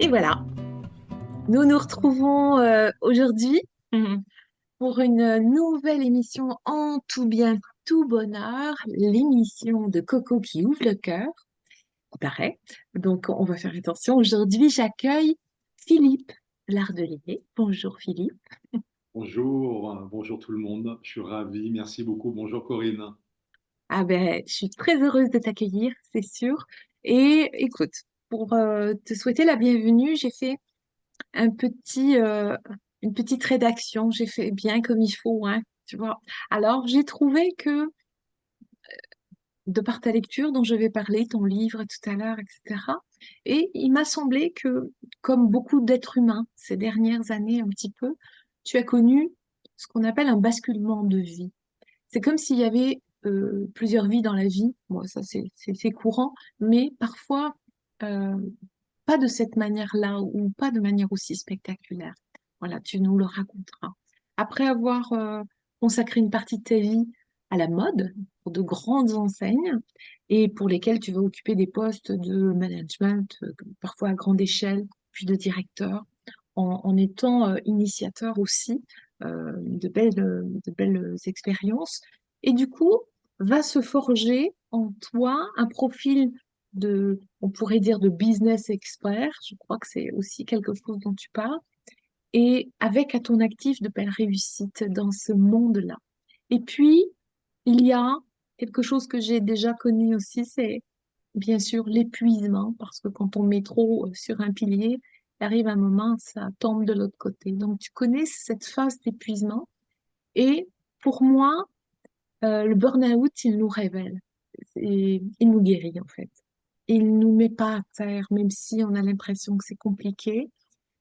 Et voilà, nous nous retrouvons aujourd'hui pour une nouvelle émission en tout bien, tout bonheur, l'émission de Coco qui ouvre le cœur, il paraît. Donc, on va faire attention. Aujourd'hui, j'accueille Philippe Lardelier. Bonjour Philippe. Bonjour, bonjour tout le monde. Je suis ravi. Merci beaucoup. Bonjour Corinne. Ah ben, je suis très heureuse de t'accueillir, c'est sûr. Et écoute, pour te souhaiter la bienvenue, j'ai fait un une petite rédaction. J'ai fait bien comme il faut, hein, tu vois. Alors, j'ai trouvé que, de par ta lecture dont je vais parler, ton livre tout à l'heure, etc., et il m'a semblé que, comme beaucoup d'êtres humains ces dernières années un petit peu, tu as connu ce qu'on appelle un basculement de vie. C'est comme s'il y avait plusieurs vies dans la vie. Moi, ça, c'est courant, mais parfois, euh, pas de cette manière-là ou pas de manière aussi spectaculaire. Voilà, tu nous le raconteras. Après avoir consacré une partie de ta vie à la mode, pour de grandes enseignes, et pour lesquelles tu vas occuper des postes de management, parfois à grande échelle, puis de directeur, en étant initiateur aussi de belles expériences. Et du coup, va se forger en toi un profil on pourrait dire de business expert. Je crois que c'est aussi quelque chose dont tu parles. Et avec à ton actif de belles réussites dans ce monde-là. Et puis, il y a quelque chose que j'ai déjà connu aussi, c'est bien sûr l'épuisement, parce que quand on met trop sur un pilier, il arrive un moment, ça tombe de l'autre côté. Donc, tu connais cette phase d'épuisement. Et pour moi, le burn-out, il nous révèle. Il nous guérit, en fait. Il nous met pas à terre, même si on a l'impression que c'est compliqué.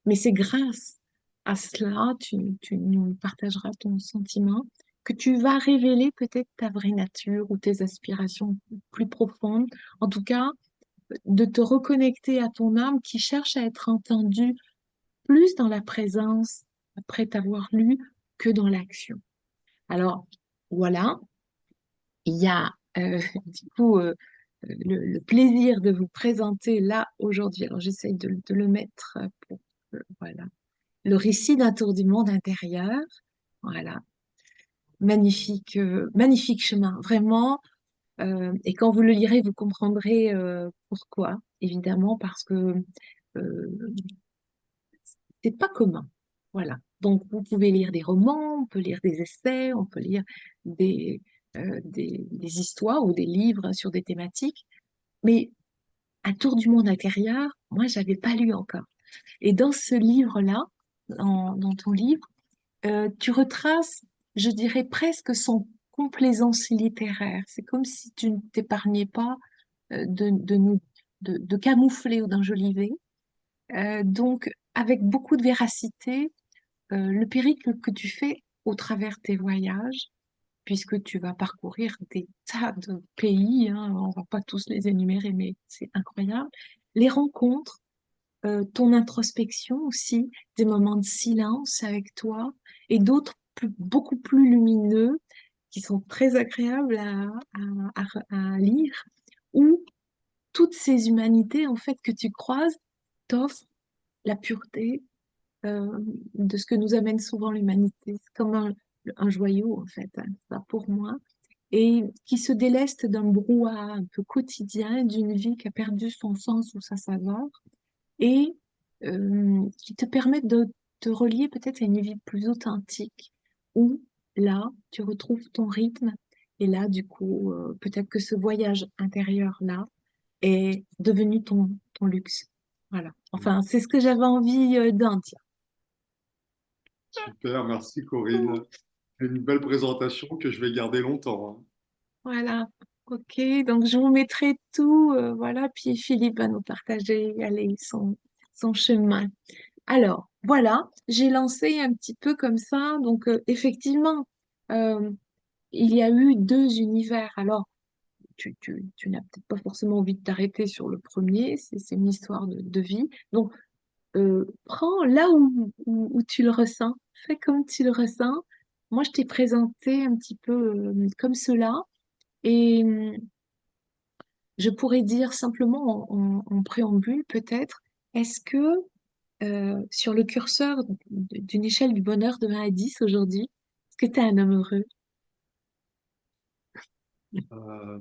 Mais c'est grâce à cela, tu nous partageras ton sentiment, que tu vas révéler peut-être ta vraie nature ou tes aspirations plus profondes. En tout cas, de te reconnecter à ton âme qui cherche à être entendue plus dans la présence, après t'avoir lu, que dans l'action. Alors, voilà, il y a du coup le plaisir de vous présenter là aujourd'hui. Alors, j'essaye de le mettre pour, voilà, le récit d'un tour du monde intérieur. Voilà, magnifique, magnifique chemin, vraiment. Et quand vous le lirez, vous comprendrez pourquoi, évidemment, parce que euh, c'est pas commun. Voilà. Donc, vous pouvez lire des romans, on peut lire des essais, on peut lire des, des histoires ou des livres sur des thématiques. Mais un tour du monde intérieur, moi, j'avais pas lu encore. Et dans ce livre-là, dans ton livre, tu retraces, je dirais presque son complaisance littéraire. C'est comme si tu ne t'épargnais pas de camoufler ou d'enjoliver. Donc, avec beaucoup de véracité, le périple que tu fais au travers tes voyages, puisque tu vas parcourir des tas de pays, hein, on va pas tous les énumérer, mais c'est incroyable. Les rencontres, ton introspection aussi, des moments de silence avec toi, et d'autres beaucoup plus lumineux, qui sont très agréables à lire, où toutes ces humanités, en fait, que tu croises, t'offrent la pureté euh, de ce que nous amène souvent l'humanité. C'est comme un joyau, en fait, hein, ça, pour moi, et qui se déleste d'un brouhaha un peu quotidien, d'une vie qui a perdu son sens ou sa saveur, et qui te permet de te relier peut-être à une vie plus authentique, où là, tu retrouves ton rythme, et là, du coup, peut-être que ce voyage intérieur-là est devenu ton luxe. Voilà. Enfin, c'est ce que j'avais envie d'en dire. Super, merci Corinne. C'est une belle présentation que je vais garder longtemps, hein. Voilà. Ok, donc je vous mettrai tout, voilà, puis Philippe va nous partager, allez, son chemin. Alors, voilà, j'ai lancé un petit peu comme ça, donc effectivement, euh, il y a eu deux univers. Alors, tu n'as peut-être pas forcément envie de t'arrêter sur le premier, c'est une histoire de vie. Donc, prends là où tu le ressens, fais comme tu le ressens. Moi, je t'ai présenté un petit peu comme cela, et je pourrais dire simplement en préambule, peut-être, est-ce que sur le curseur d'une échelle du bonheur de 1 à 10 aujourd'hui, est-ce que tu es un homme heureux? Euh,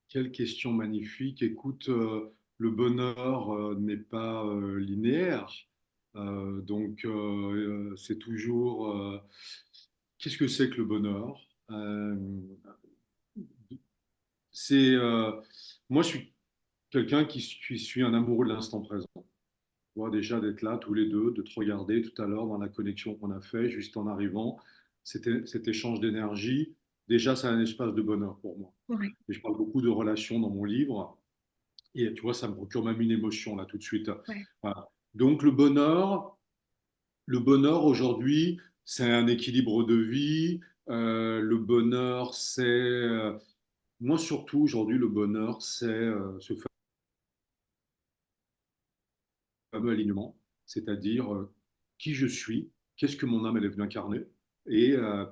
Quelle question magnifique. Écoute, le bonheur n'est pas linéaire. C'est toujours... qu'est-ce que c'est que le bonheur? C'est, moi, je suis quelqu'un qui suis un amoureux de l'instant présent. Tu vois, déjà d'être là tous les deux, de te regarder tout à l'heure dans la connexion qu'on a fait juste en arrivant, cet échange d'énergie, déjà, c'est un espace de bonheur pour moi. Ouais, Et je parle beaucoup de relations dans mon livre. Et tu vois, ça me procure même une émotion là tout de suite. ouais. Voilà. Donc le bonheur aujourd'hui, c'est un équilibre de vie. Le bonheur, moi surtout aujourd'hui, le bonheur, c'est ce fameux alignement, c'est-à-dire qui je suis, qu'est-ce que mon âme elle est venue incarner, et, euh,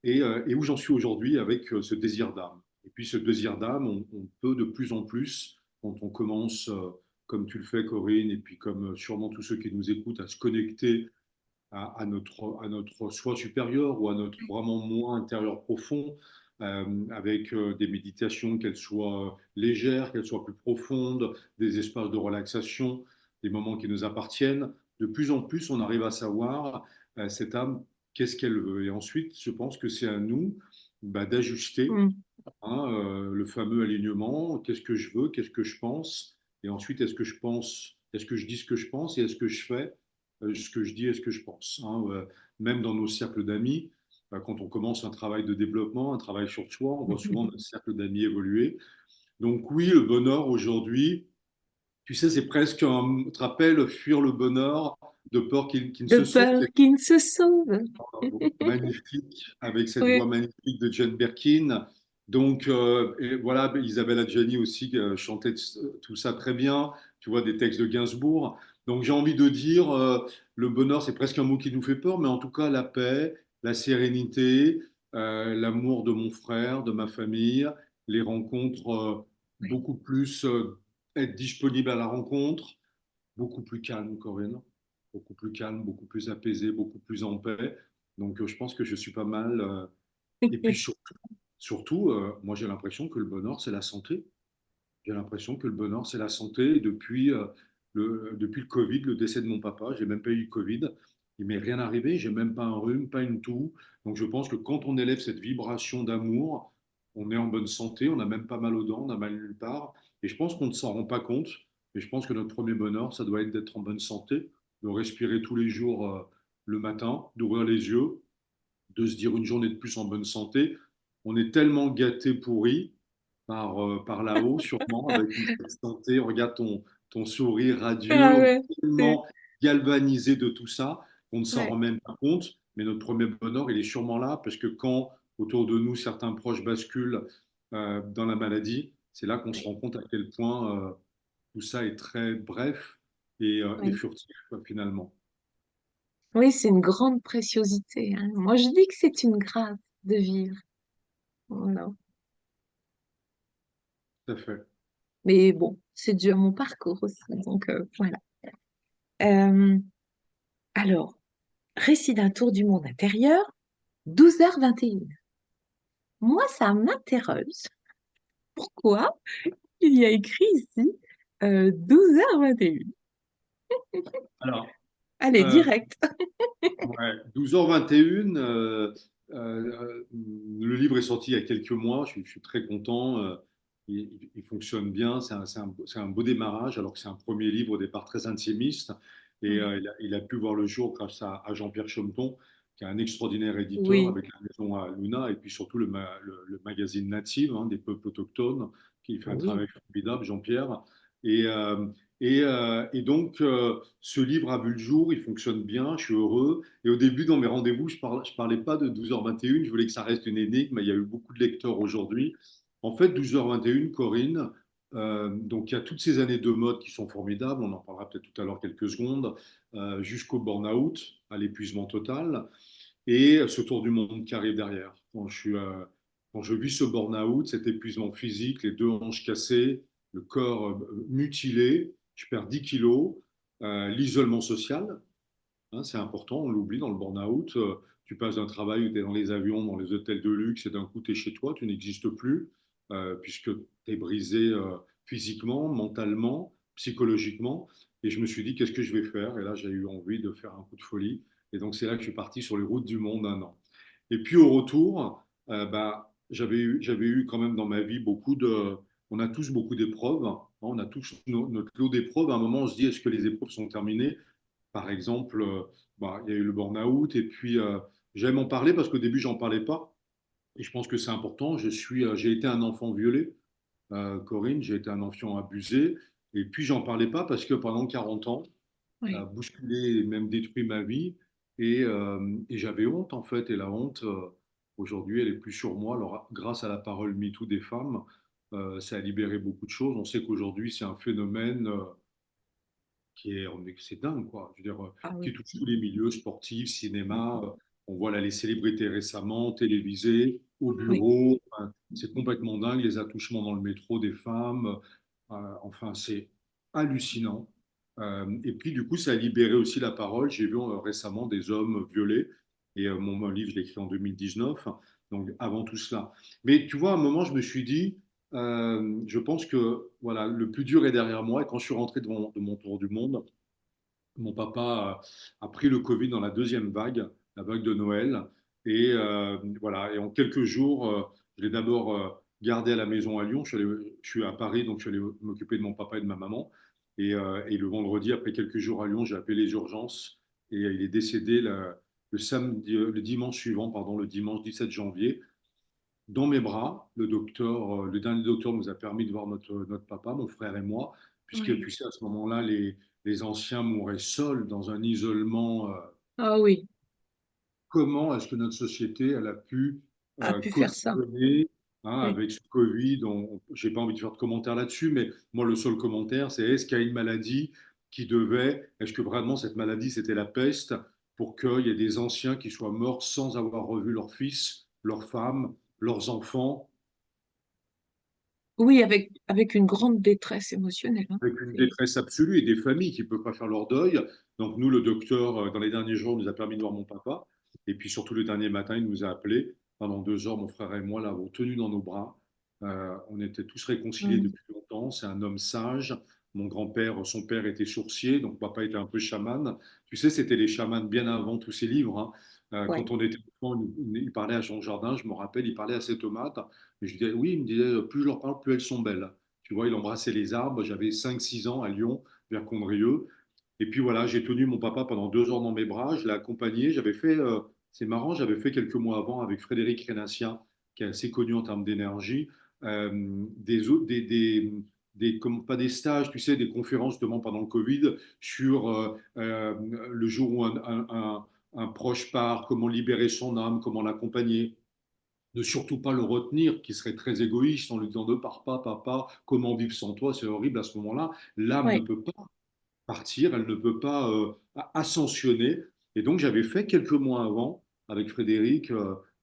et où j'en suis aujourd'hui avec ce désir d'âme. Et puis ce désir d'âme, on peut de plus en plus, quand on commence, comme tu le fais Corinne, et puis comme sûrement tous ceux qui nous écoutent, à se connecter à notre soi supérieur ou à notre vraiment moi intérieur profond, avec des méditations, qu'elles soient légères, qu'elles soient plus profondes, des espaces de relaxation, des moments qui nous appartiennent. De plus en plus, on arrive à savoir cette âme, qu'est-ce qu'elle veut. Et ensuite, je pense que c'est à nous d'ajuster Mm. le fameux alignement, qu'est-ce que je veux, qu'est-ce que je pense, et ensuite est-ce que je dis ce que je pense et est-ce que je fais ce que je dis et ce que je pense. Même dans nos cercles d'amis, quand on commence un travail de développement, un travail sur soi, on voit souvent notre cercle d'amis évoluer. Donc oui, le bonheur aujourd'hui, tu sais, c'est presque un, tu te rappelles, fuir le bonheur de peur qu'il ne De se sauve. peur qu'il ne se sauve. Magnifique, avec cette voix Oui, magnifique de Jane Birkin. Donc, et voilà, Isabelle Adjani aussi chantait tout ça très bien. Tu vois, des textes de Gainsbourg. Donc, j'ai envie de dire, le bonheur, c'est presque un mot qui nous fait peur, mais en tout cas, la paix, la sérénité, l'amour de mon frère, de ma famille, les rencontres oui, beaucoup plus, être disponible à la rencontre, beaucoup plus calme, Corinne, beaucoup plus calme, beaucoup plus apaisé, beaucoup plus en paix. Donc, je pense que je suis pas mal. Et puis surtout, moi, j'ai l'impression que le bonheur, c'est la santé. J'ai l'impression que le bonheur, c'est la santé. Et depuis le Covid, le décès de mon papa, j'ai même pas eu le Covid. Il m'est rien arrivé. J'ai même pas un rhume, pas une toux. Donc, je pense que quand on élève cette vibration d'amour, on est en bonne santé. On n'a même pas mal aux dents, on n'a mal nulle part. Et je pense qu'on ne s'en rend pas compte. Mais je pense que notre premier bonheur, ça doit être d'être en bonne santé, de respirer tous les jours le matin, d'ouvrir les yeux, de se dire une journée de plus en bonne santé. On est tellement gâté pourri par là-haut, sûrement, avec une cette santé. Regarde ton sourire radieux, ah on est ouais, c'est- tellement galvanisé de tout ça qu'on ne s'en rend ouais, même pas compte. Mais notre premier bonheur, il est sûrement là, parce que quand autour de nous, certains proches basculent dans la maladie, c'est là qu'on se ouais, rend compte à quel point tout ça est très bref et ouais. furtif, finalement. Oui, c'est une grande préciosité, hein. Moi, je dis que c'est une grâce de vivre. Voilà. Tout à fait. Mais bon, c'est dû à mon parcours aussi. Donc, voilà. Euh, alors, récit d'un tour du monde intérieur, 12h21. Moi, ça m'interroge. Pourquoi il y a écrit ici 12h21? Alors, Allez, euh, direct. ouais, 12h21, le livre est sorti il y a quelques mois, je suis très content, il fonctionne bien, c'est un beau démarrage, alors que c'est un premier livre au départ très intimiste, et Ouais. il a pu voir le jour grâce à Jean-Pierre Chometon, qui est un extraordinaire éditeur Oui, avec la maison à Luna, et puis surtout le magazine Native, hein, des peuples autochtones, qui fait un oui, travail formidable, Jean-Pierre. Et, euh, et donc, ce livre a vu le jour, il fonctionne bien, je suis heureux. Et au début, dans mes rendez-vous, je parlais pas de 12h21, je voulais que ça reste une énigme. Il y a eu beaucoup de lecteurs aujourd'hui. En fait, 12h21, Corinne, donc il y a toutes ces années de mode qui sont formidables, on en parlera peut-être tout à l'heure quelques secondes, jusqu'au burn-out, à l'épuisement total, et ce tour du monde qui arrive derrière. Quand je vis ce burn-out, cet épuisement physique, les deux hanches cassées, le corps mutilé, je perds 10 kilos, l'isolement social. Hein, c'est important, on l'oublie dans le burn-out. Tu passes d'un travail où tu es dans les avions, dans les hôtels de luxe, et d'un coup, tu es chez toi, tu n'existes plus, puisque tu es brisé physiquement, mentalement, psychologiquement. Et je me suis dit, qu'est-ce que je vais faire? Et là, j'ai eu envie de faire un coup de folie. Et donc, c'est là que je suis parti sur les routes du monde 1 an. Et puis, au retour, j'avais eu quand même dans ma vie beaucoup de... On a tous beaucoup d'épreuves, hein. On a tous notre lot d'épreuves. À un moment, on se dit, est-ce que les épreuves sont terminées? Par exemple, il y a eu le burn-out et puis j'aime en parler parce qu'au début, j'en parlais pas. Et je pense que c'est important. J'ai été un enfant violé, Corinne, j'ai été un enfant abusé. Et puis, j'en parlais pas parce que pendant 40 ans, a Oui. bousculé et même détruit ma vie. Et j'avais honte, en fait. Et la honte, aujourd'hui, elle est plus sur moi. Alors, grâce à la parole MeToo des femmes, ça a libéré beaucoup de choses. On sait qu'aujourd'hui, c'est un phénomène. C'est dingue, quoi. Je veux dire, Ah qui oui. touche tous les milieux, sportifs, cinéma. On voit là les célébrités récemment, télévisées, au Oui. bureau. Enfin, c'est complètement dingue, les attouchements dans le métro des femmes. Enfin, c'est hallucinant. Et puis, du coup, ça a libéré aussi la parole. J'ai vu récemment des hommes violés. Et mon livre, je l'ai écrit en 2019, donc avant tout cela. Mais tu vois, à un moment, je me suis dit, je pense que voilà, le plus dur est derrière moi. Et quand je suis rentré de mon tour du monde, mon papa a pris le Covid dans la deuxième vague, la vague de Noël. Et voilà. Et en quelques jours, je l'ai d'abord gardé à la maison à Lyon. Je suis à Paris, donc je suis allé m'occuper de mon papa et de ma maman. Et le vendredi, après quelques jours à Lyon, j'ai appelé les urgences. Et il est décédé le samedi, le dimanche suivant, pardon, le dimanche 17 janvier dans mes bras. Le dernier docteur nous a permis de voir notre papa, mon frère et moi, puisque Oui. tu sais, à ce moment-là, les anciens mouraient seuls dans un isolement. Ah oui. Comment est-ce que notre société elle a pu A pu faire ça. collectionner, hein, Oui. avec ce Covid? J'ai pas envie de faire de commentaires là-dessus, mais moi, le seul commentaire, c'est est-ce qu'il y a une maladie est-ce que vraiment cette maladie, c'était la peste pour qu'il y ait des anciens qui soient morts sans avoir revu leurs fils, leurs femmes, leurs enfants? Oui, avec une grande détresse émotionnelle, hein. Avec une C'est- détresse absolue et des familles qui ne peuvent pas faire leur deuil. Donc nous, le docteur, dans les derniers jours, nous a permis de voir mon papa. Et puis surtout le dernier matin, il nous a appelés. Pendant 2 heures, mon frère et moi l'avons tenu dans nos bras. On était tous réconciliés Mm. depuis longtemps. C'est un homme sage. Mon grand-père, son père était sourcier, donc papa était un peu chaman. Tu sais, c'était les chamans bien avant tous ces livres, hein. Ouais. Quand on était enfant, il parlait à Jean Jardin, je me rappelle, il parlait à ses tomates. Et je disais, oui, il me disait, plus je leur parle, plus elles sont belles. Tu vois, il embrassait les arbres. J'avais 5, 6 ans à Lyon, vers Condrieu. Et puis voilà, j'ai tenu mon papa pendant 2 heures dans mes bras. Je l'ai accompagné. C'est marrant, j'avais fait quelques mois avant avec Frédéric Rénassien, qui est assez connu en termes d'énergie, pas des stages, tu sais, des conférences justement pendant le Covid sur le jour où un proche part, comment libérer son âme, comment l'accompagner, ne surtout pas le retenir, qui serait très égoïste en lui disant ne pars pas, papa, comment vivre sans toi, c'est horrible à ce moment-là. L'âme ne Ouais. peut pas partir, elle ne peut pas ascensionner. Et donc j'avais fait quelques mois avant avec Frédéric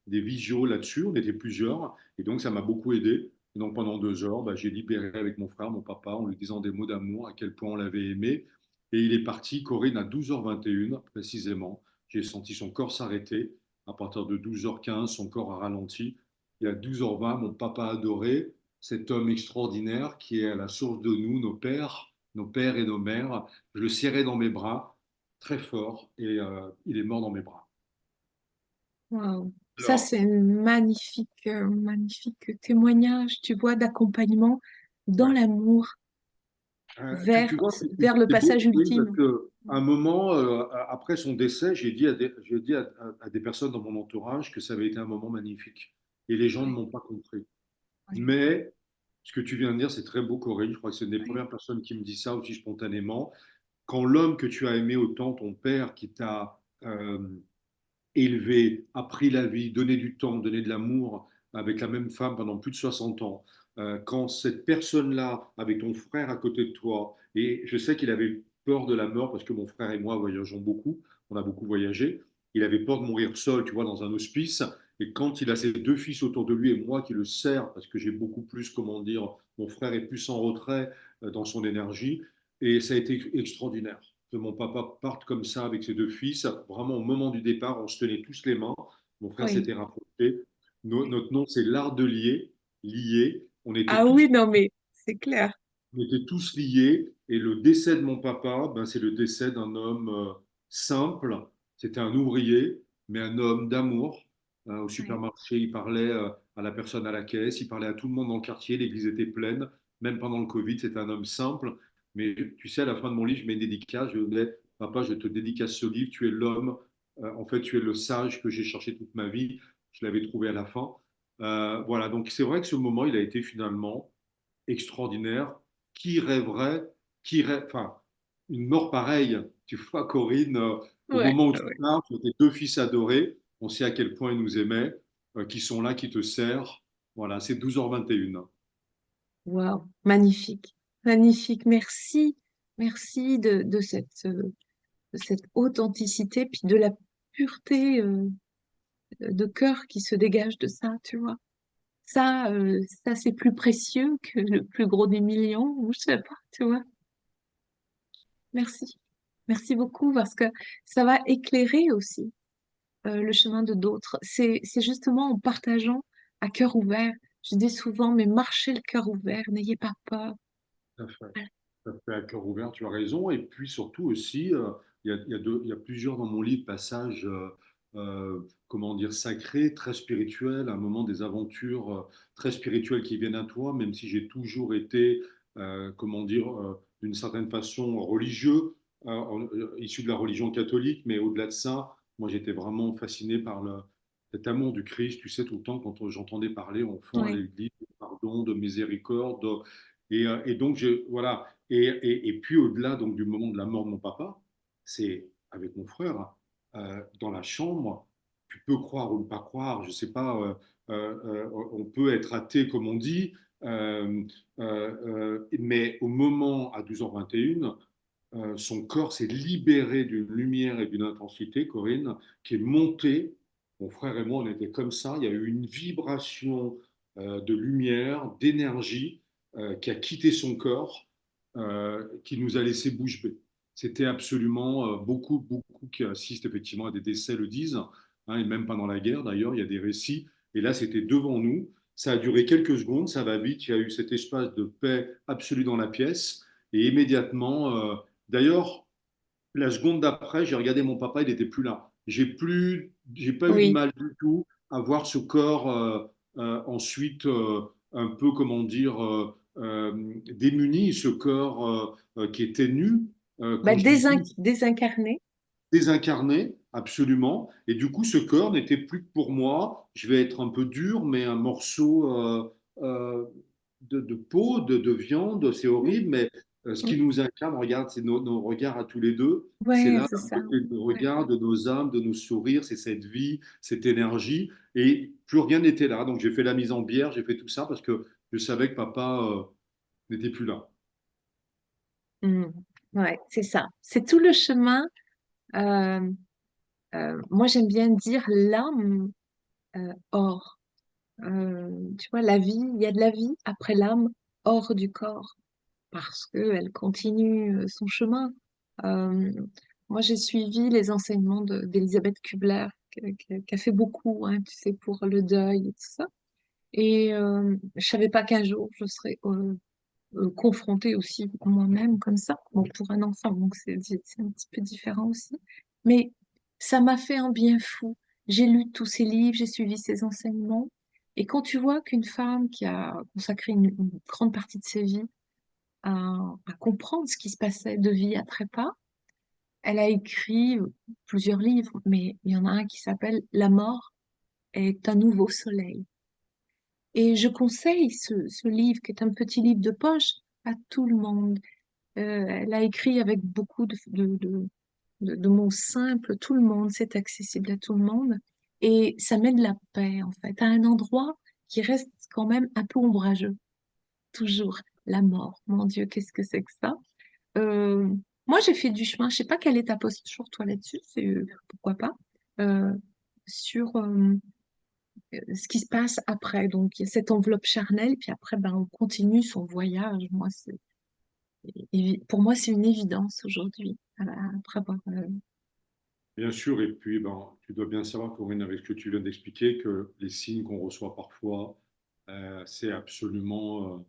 des visios là-dessus, on était plusieurs, et donc ça m'a beaucoup aidé. Et donc pendant 2 heures, j'ai libéré avec mon frère, mon papa, en lui disant des mots d'amour, à quel point on l'avait aimé. Et il est parti, Corinne, à 12h21 précisément. J'ai senti son corps s'arrêter. À partir de 12h15, son corps a ralenti. Et à 12h20, mon papa adoré, cet homme extraordinaire qui est à la source de nous, nos pères et nos mères, je le serrais dans mes bras très fort et il est mort dans mes bras. Waouh. Ça, Alors, c'est un magnifique témoignage, tu vois, d'accompagnement dans ouais. l'amour Tu vois, vers le c'est beau passage oui, parce ultime. que un moment, après son décès, j'ai dit à des personnes dans mon entourage que ça avait été un moment magnifique. Et les gens ne Ouais, m'ont pas compris. ouais, Mais ce que tu viens de dire, c'est très beau, Corinne. Je crois que c'est une des ouais. premières personnes qui me dit ça aussi spontanément. Quand l'homme que tu as aimé autant, ton père, qui t'a élevé, appris la vie, donné du temps, donné de l'amour avec la même femme pendant plus de 60 ans, quand cette personne-là, avec ton frère à côté de toi, et je sais qu'il avait peur de la mort parce que mon frère et moi voyageons beaucoup, on a beaucoup voyagé, il avait peur de mourir seul, tu vois, dans un hospice, et quand il a ses 2 fils autour de lui et moi qui le sers, parce que j'ai beaucoup plus, comment dire, mon frère est plus en retrait dans son énergie, et ça a été extraordinaire. que mon papa parte comme ça avec ses deux fils. Vraiment, au moment du départ, on se tenait tous les mains. Mon frère Oui. s'était rapproché. Notre nom, c'est l'Ardelier, lié. Ah oui, non, mais c'est clair. On était tous liés. Et le décès de mon papa, ben, c'est le décès d'un homme simple. C'était un ouvrier, mais un homme d'amour. Au Oui. supermarché, il parlait à la personne à la caisse, il parlait à tout le monde dans le quartier. L'église était pleine. Même pendant le Covid, c'était un homme simple. Mais tu sais, à la fin de mon livre, je mets une dédicace. Je disais, papa, je te dédicace ce livre. Tu es l'homme. En fait, tu es le sage que j'ai cherché toute ma vie. Je l'avais trouvé à la fin. Voilà. Donc, c'est vrai que ce moment, il a été finalement extraordinaire. Qui rêverait, enfin, une mort pareille, tu vois, Corinne, au Ouais, moment où tu ouais. pars, tu as tes deux fils adorés, on sait à quel point ils nous aimaient, qui sont là, qui te serrent. Voilà, c'est 12h21. Waouh, magnifique. Magnifique. Merci. Merci de cette authenticité, puis de la pureté de cœur qui se dégage de ça, tu vois. Ça c'est plus précieux que le plus gros des millions, ou je sais pas, tu vois. Merci. Merci beaucoup parce que ça va éclairer aussi le chemin de d'autres. C'est justement en partageant à cœur ouvert. Je dis souvent, mais marchez le cœur ouvert, n'ayez pas peur. Tout à fait. Voilà. Tout à fait, à cœur ouvert, tu as raison. Et puis surtout aussi, il y a plusieurs dans mon livre passages, comment dire, sacrés, très spirituels, un moment des aventures très spirituelles qui viennent à toi, même si j'ai toujours été, comment dire, d'une certaine façon religieux, issu de la religion catholique, mais au-delà de ça, moi j'étais vraiment fasciné par cet amour du Christ. Tu sais, tout le temps, quand j'entendais parler enfant à Oui, l'église, de pardon, de miséricorde, et donc, voilà. Et puis, au-delà donc, du moment de la mort de mon papa, c'est avec mon frère, dans la chambre, tu peux croire ou ne pas croire, je ne sais pas, on peut être athée comme on dit, mais au moment, à 12h21, son corps s'est libéré d'une lumière et d'une intensité, Corinne, qui est montée. Mon frère et moi, on était comme ça. Il y a eu une vibration de lumière, d'énergie qui a quitté son corps, qui nous a laissé bouche bée. C'était absolument beaucoup qui assistent effectivement à des décès le disent, hein, et même pendant la guerre d'ailleurs, il y a des récits. Et là, c'était devant nous. Ça a duré quelques secondes, ça va vite. Il y a eu cet espace de paix absolu dans la pièce. Et immédiatement, d'ailleurs, la seconde d'après, j'ai regardé mon papa, il n'était plus là. J'ai pas eu de oui. mal du tout à voir ce corps ensuite un peu, comment dire, démuni, ce corps qui était nu. Bah, Quand je dis nu, désincarné. désincarné, absolument. Et du coup, ce corps n'était plus que pour moi. Je vais être un peu dur, mais un morceau de peau, de viande, c'est horrible, mais ce qui nous incarne, regarde, c'est nos regards à tous les deux. C'est Ouais, là c'est ça. le Ouais. regard de nos âmes, de nos sourires, c'est cette vie, cette énergie. Et plus rien n'était là. Donc j'ai fait la mise en bière, j'ai fait tout ça parce que je savais que papa n'était plus là. Mm. Ouais, c'est ça. C'est tout le chemin. euh, Moi, j'aime bien dire l'âme hors. Tu vois, la vie, il y a de la vie après l'âme hors du corps parce qu'elle continue son chemin. Euh, Moi, j'ai suivi les enseignements d'Elisabeth Kubler, qui a fait beaucoup, hein, tu sais, pour le deuil et tout ça. Et je savais pas qu'un jour, je serais confrontée aussi moi-même comme ça. Bon, pour un enfant, donc c'est un petit peu différent aussi. Mais ça m'a fait un bien fou. J'ai lu tous ses livres, j'ai suivi ses enseignements. Et quand tu vois qu'une femme qui a consacré une grande partie de sa vie à comprendre ce qui se passait de vie à trépas, elle a écrit plusieurs livres, mais il y en a un qui s'appelle La mort est un nouveau soleil. Et je conseille ce livre, qui est un petit livre de poche, à tout le monde. Elle a écrit avec beaucoup de mots simples, tout le monde, c'est accessible à tout le monde. Et ça met de la paix, en fait, à un endroit qui reste quand même un peu ombrageux. Toujours la mort. Mon Dieu, qu'est-ce que c'est que ça? Euh, Moi, j'ai fait du chemin. Je sais pas quelle est ta posture, toi, là-dessus. C'est pourquoi pas. Euh, sur ce qui se passe après. Donc, il y a cette enveloppe charnelle, puis après, ben, on continue son voyage. Pour moi, c'est une évidence aujourd'hui. après avoir. Bien sûr, et puis ben, tu dois bien savoir, Corinne, avec ce que tu viens d'expliquer, que les signes qu'on reçoit parfois, c'est absolument,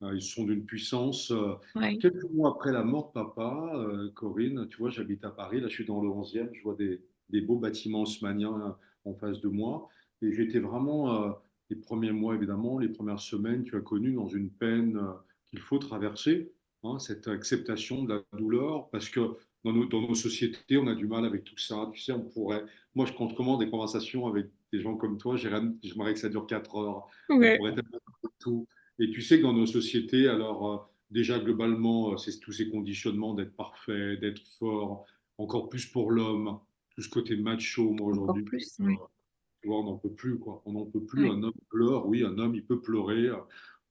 ils sont d'une puissance. Ouais, Quelques mois après la mort de papa, Corinne, tu vois, j'habite à Paris, là je suis dans le 11e, je vois des beaux bâtiments haussmanniens en face de moi, et j'étais vraiment, les premiers mois évidemment, les premières semaines, tu as connu dans une peine qu'il faut traverser, hein, cette acceptation de la douleur, parce que dans nos sociétés, on a du mal avec tout ça. Tu sais, on pourrait. Moi, quand je commence des conversations avec des gens comme toi, j'aimerais que ça dure 4 heures. On ouais, pourrait tellement parler de tout. Et tu sais que dans nos sociétés, alors, déjà, globalement, c'est tous ces conditionnements d'être parfait, d'être fort, encore plus pour l'homme, tout ce côté macho, moi, encore aujourd'hui, plus, ouais, tu vois, on n'en peut plus, quoi. On n'en peut plus. ouais, Un homme pleure, oui, un homme, il peut pleurer.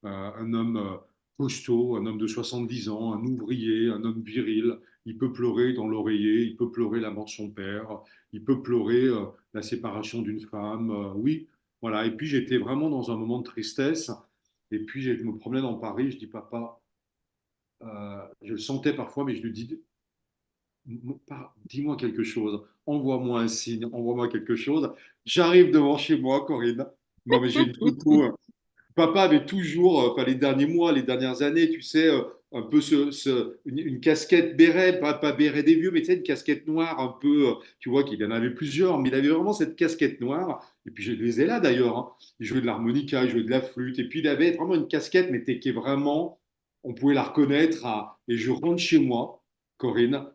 Un homme costaud, un homme de 70 ans, un ouvrier, un homme viril, il peut pleurer dans l'oreiller, il peut pleurer la mort de son père, il peut pleurer la séparation d'une femme. Oui, voilà. Et puis, j'étais vraiment dans un moment de tristesse. Et puis, je me promenais dans Paris, je dis, papa, je le sentais parfois, mais je lui dis, dis-moi quelque chose, envoie-moi un signe, envoie-moi quelque chose. J'arrive devant chez moi, Corinne. Non, mais j'ai une photo. Papa avait toujours, enfin les derniers mois, les dernières années, tu sais, un peu une casquette béret, pas béret des vieux, mais tu sais, une casquette noire un peu, tu vois qu'il en avait plusieurs, mais il avait vraiment cette casquette noire. Et puis je les ai là d'ailleurs, hein. Il jouait de l'harmonica, il jouait de la flûte, et puis il avait vraiment une casquette, mais qui est vraiment, on pouvait la reconnaître. Et je rentre chez moi, Corinne,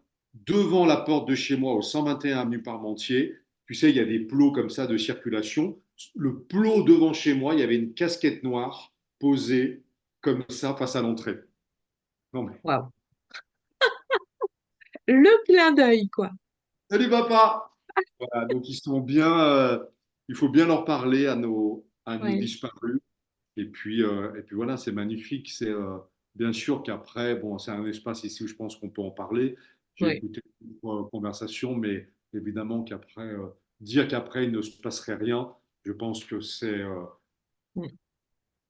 devant la porte de chez moi, au 121 avenue Parmentier. Tu sais, il y a des plots comme ça de circulation. Le plot devant chez moi, il y avait une casquette noire posée comme ça face à l'entrée. Non mais, waouh. Le clin d'œil, quoi. salut papa! Voilà, donc ils sont bien, il faut bien leur parler à nos Ouais, disparus. Et puis voilà, c'est magnifique. C'est bien sûr qu'après, bon, c'est un espace ici où je pense qu'on peut en parler. J'ai ouais. écouté une conversation, mais évidemment qu'après, dire qu'après il ne se passerait rien, je pense que c'est Mm.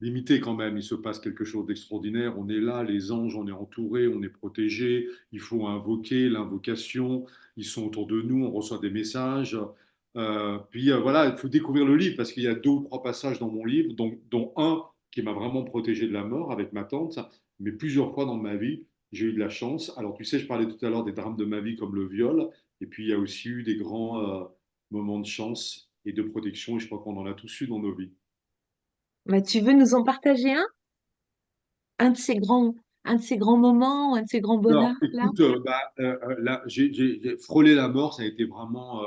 limité quand même. Il se passe quelque chose d'extraordinaire. On est là, les anges, on est entouré, on est protégé. Il faut invoquer l'invocation. Ils sont autour de nous, on reçoit des messages. Voilà, il faut découvrir le livre parce qu'il y a deux ou trois passages dans mon livre, dont un qui m'a vraiment protégé de la mort avec ma tante, mais plusieurs fois dans ma vie, j'ai eu de la chance. Alors tu sais, je parlais tout à l'heure des drames de ma vie comme le viol, et puis il y a aussi eu des grands moments de chance et de protection, et je crois qu'on en a tous eu dans nos vies. Bah, tu veux nous en partager un de ces un de ces grands moments, un de ces grands bonheurs, Alors, là? écoute, là, j'ai frôlé la mort, ça a été vraiment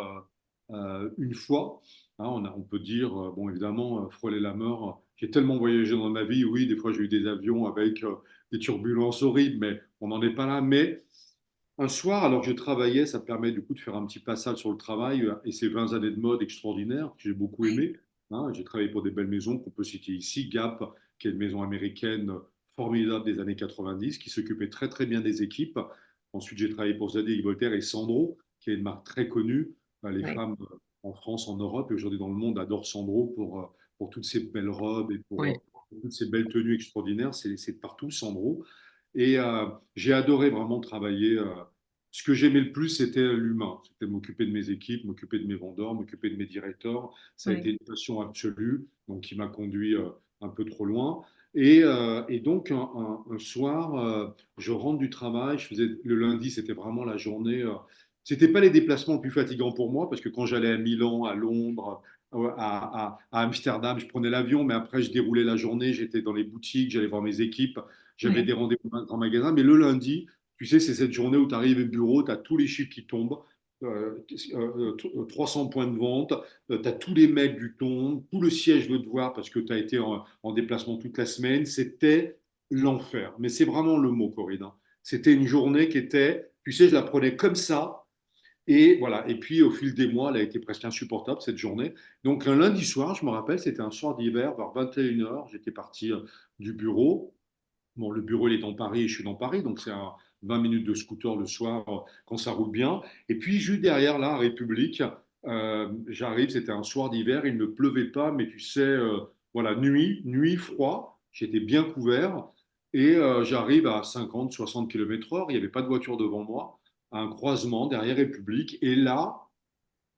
une fois. Hein, on peut dire, bon, évidemment, frôler la mort. J'ai tellement voyagé dans ma vie, oui, des fois j'ai eu des avions avec des turbulences horribles, mais on n'en est pas là. Mais un soir, alors que je travaillais, ça me permet du coup de faire un petit passage sur le travail et ces 20 années de mode extraordinaires que j'ai beaucoup Ouais, aimé. Hein. J'ai travaillé pour des belles maisons qu'on peut citer ici, Gap, qui est une maison américaine formidable des années 90, qui s'occupait très très bien des équipes. Ensuite, j'ai travaillé pour Zadig Voltaire et Sandro, qui est une marque très connue. Les ouais, femmes en France, en Europe et aujourd'hui dans le monde adorent Sandro pour toutes ces belles robes et ouais, pour toutes ces belles tenues extraordinaires. C'est de partout, Sandro. Et j'ai adoré vraiment travailler. Ce que j'aimais le plus, c'était l'humain. C'était m'occuper de mes équipes, m'occuper de mes vendeurs, m'occuper de mes directeurs. Ça a ouais. été une passion absolue, donc qui m'a conduit un peu trop loin. Et donc, un soir, je rentre du travail. Le lundi, c'était vraiment la journée. C'était pas les déplacements les plus fatigants pour moi, parce que quand j'allais à Milan, à Londres, à Amsterdam, je prenais l'avion, mais après, je déroulais la journée, j'étais dans les boutiques, j'allais voir mes équipes, j'avais Ouais. des rendez-vous dans un grand magasin. Mais le lundi, tu sais, c'est cette journée où tu arrives au bureau, tu as tous les chiffres qui tombent, 300 points de vente, tu as tous les mails du ton, tout le siège veut te voir parce que tu as été en déplacement toute la semaine. C'était l'enfer. Mais c'est vraiment le mot, Corinne, hein. C'était une journée qui était, tu sais, je la prenais comme ça. Et voilà. Et puis, au fil des mois, elle a été presque insupportable, cette journée. Donc, un lundi soir, je me rappelle, c'était un soir d'hiver, vers 21 heures. J'étais parti du bureau. Bon, le bureau, il est dans Paris et je suis dans Paris, donc c'est à 20 minutes de scooter le soir quand ça roule bien. Et puis, juste derrière, là, République, j'arrive, c'était un soir d'hiver, il ne pleuvait pas, mais tu sais, voilà, nuit, froid, j'étais bien couvert et j'arrive à 50, 60 km/h, il n'y avait pas de voiture devant moi. à un croisement derrière République. Et là,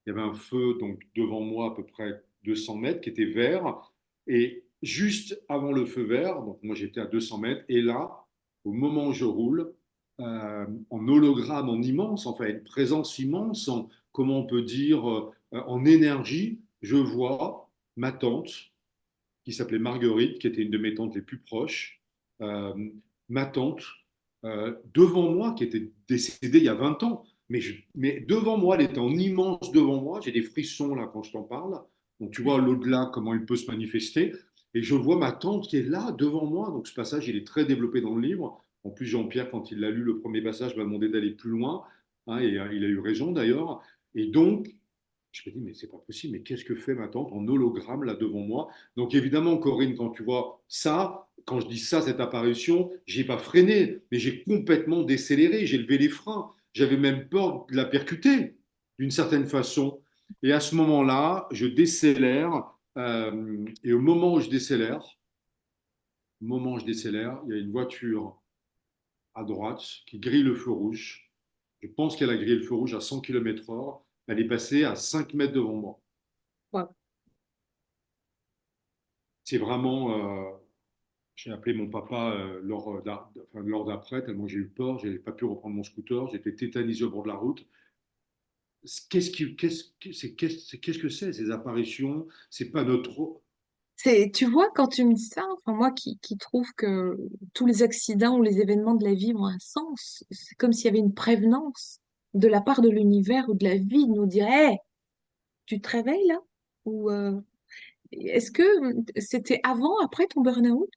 il y avait un feu donc devant moi à peu près 200 mètres qui était vert. Et juste avant le feu vert, donc moi j'étais à 200 mètres, et là, au moment où je roule, en hologramme, en immense, enfin une présence immense, en, comment on peut dire, en énergie, je vois ma tante, qui s'appelait Marguerite, qui était une de mes tantes les plus proches, euh, ma tante, devant moi, qui était décédée il y a 20 ans, mais devant moi, elle était en immense devant moi, j'ai des frissons là quand je t'en parle, donc tu vois l'au-delà, comment il peut se manifester, et je vois ma tante qui est là devant moi, donc ce passage, il est très développé dans le livre, en plus Jean-Pierre, quand il a lu le premier passage, m'a demandé d'aller plus loin, hein, et il a eu raison d'ailleurs, et donc, je me dis, mais c'est pas possible, mais qu'est-ce que fait ma tante en hologramme là devant moi? Donc évidemment, Corinne, quand tu vois ça, quand je dis ça, cette apparition, j'ai pas freiné, mais j'ai complètement décéléré, j'ai levé les freins. J'avais même peur de la percuter d'une certaine façon. Et à ce moment-là, je décélère. Et au moment où je décélère, il y a une voiture à droite qui grille le feu rouge. Je pense qu'elle a grillé le feu rouge à 100 km/h. Elle est passée à 5 mètres devant moi. Wow. C'est vraiment, j'ai appelé mon papa lors d'après, tellement j'ai eu peur, j'ai pas pu reprendre mon scooter, j'étais tétanisé au bord de la route. Qu'est-ce que c'est ces apparitions? C'est pas notre. Tu vois, quand tu me dis ça, enfin, moi qui trouve que tous les accidents ou les événements de la vie ont un sens, c'est comme s'il y avait une prévenance de la part de l'univers ou de la vie de nous dire, hey, tu te réveilles là? Ou est-ce que c'était avant, après ton burn-out?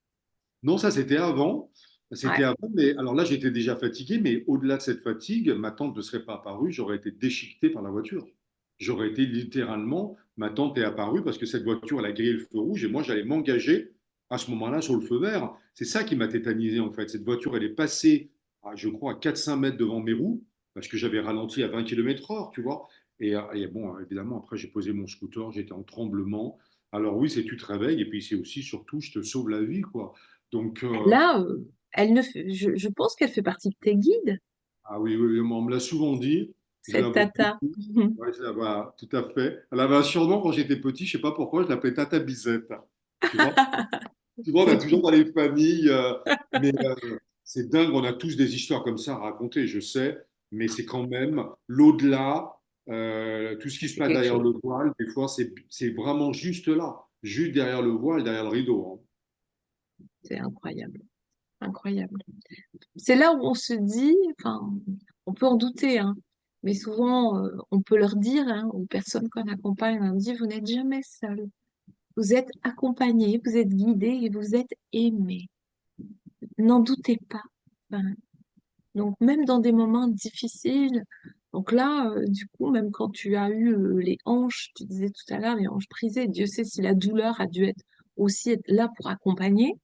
Non, ça c'était avant. C'était Ouais. avant, mais alors là j'étais déjà fatigué, mais au-delà de cette fatigue, ma tante ne serait pas apparue, j'aurais été déchiqueté par la voiture. J'aurais été littéralement, ma tante est apparue parce que cette voiture, elle a grillé le feu rouge et moi j'allais m'engager à ce moment-là sur le feu vert. C'est ça qui m'a tétanisé en fait. Cette voiture, elle est passée, je crois, à 400 mètres devant mes roues parce que j'avais ralenti à 20 km/h, tu vois. Et bon, évidemment, après j'ai posé mon scooter, j'étais en tremblement. Alors oui, c'est tu te réveilles et puis c'est aussi surtout je te sauve la vie, quoi. Donc, Là, elle ne fait- je pense qu'elle fait partie de tes guides, ah oui, oui, oui, on me l'a souvent dit. Je la cette vois tata. beaucoup. Ouais, je la vois, tout à fait. Elle avait un surnom quand j'étais petit, je sais pas pourquoi, je l'appelais Tata Bisette. Tu vois, souvent, on a toujours dans les familles, mais c'est dingue, on a tous des histoires comme ça à raconter, je sais, mais c'est quand même l'au-delà, tout ce qui se C'est passe quelque derrière chose. le voile, des fois, c'est vraiment juste là, juste derrière le voile, derrière le rideau, hein. C'est incroyable, incroyable. C'est là où on se dit, enfin, on peut en douter, hein, mais souvent, on peut leur dire, hein, aux personnes qu'on accompagne, on leur dit, vous n'êtes jamais seul. Vous êtes accompagné, vous êtes guidé et vous êtes aimé. N'en doutez pas. Enfin, donc, même dans des moments difficiles, donc là, du coup, même quand tu as eu les hanches, tu disais tout à l'heure, les hanches brisées, Dieu sait si la douleur a dû être aussi être là pour accompagner.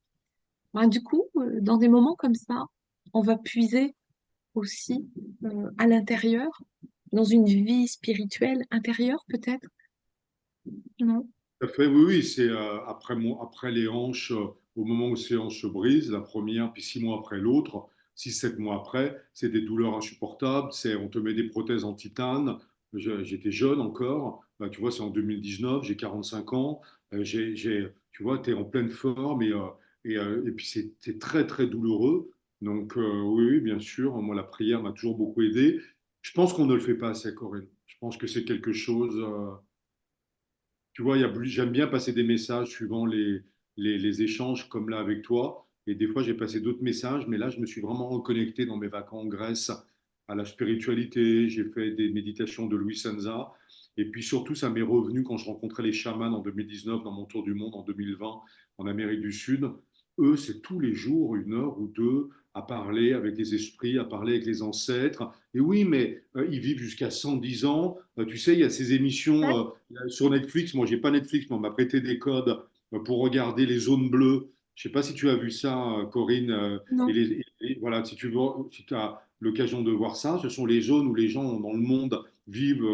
Ben, du coup, dans des moments comme ça, on va puiser aussi à l'intérieur, dans une vie spirituelle intérieure peut-être, non? Tout à fait, oui, oui, c'est après les hanches, au moment où ces hanches se brisent, la première, puis 6 mois après l'autre, 6, 7 mois après, c'est des douleurs insupportables, on te met des prothèses en titane. J'étais jeune encore, tu vois, c'est en 2019, j'ai 45 ans, tu vois, tu es en pleine forme et puis c'est très, très douloureux. Donc, oui, oui, bien sûr, moi, la prière m'a toujours beaucoup aidé. Je pense qu'on ne le fait pas assez, Corinne. Je pense que c'est quelque chose. Tu vois, j'aime bien passer des messages suivant les échanges comme là avec toi. Et des fois, j'ai passé d'autres messages, mais là, je me suis vraiment reconnecté dans mes vacances en Grèce à la spiritualité. J'ai fait des méditations de Louis Sanza. Et puis surtout, ça m'est revenu quand je rencontrais les chamans en 2019 dans mon tour du monde en 2020 en Amérique du Sud. Eux, c'est tous les jours 1 heure ou 2 à parler avec les esprits, à parler avec les ancêtres. Et oui, mais ils vivent jusqu'à 110 ans. Tu sais, il y a ces émissions Ouais. sur Netflix. Moi, j'ai pas Netflix, mais on m'a prêté des codes pour regarder les zones bleues. Je sais pas si tu as vu ça, Corinne. Non. Voilà, si tu veux, si l'occasion de voir ça. Ce sont les zones où les gens dans le monde vivent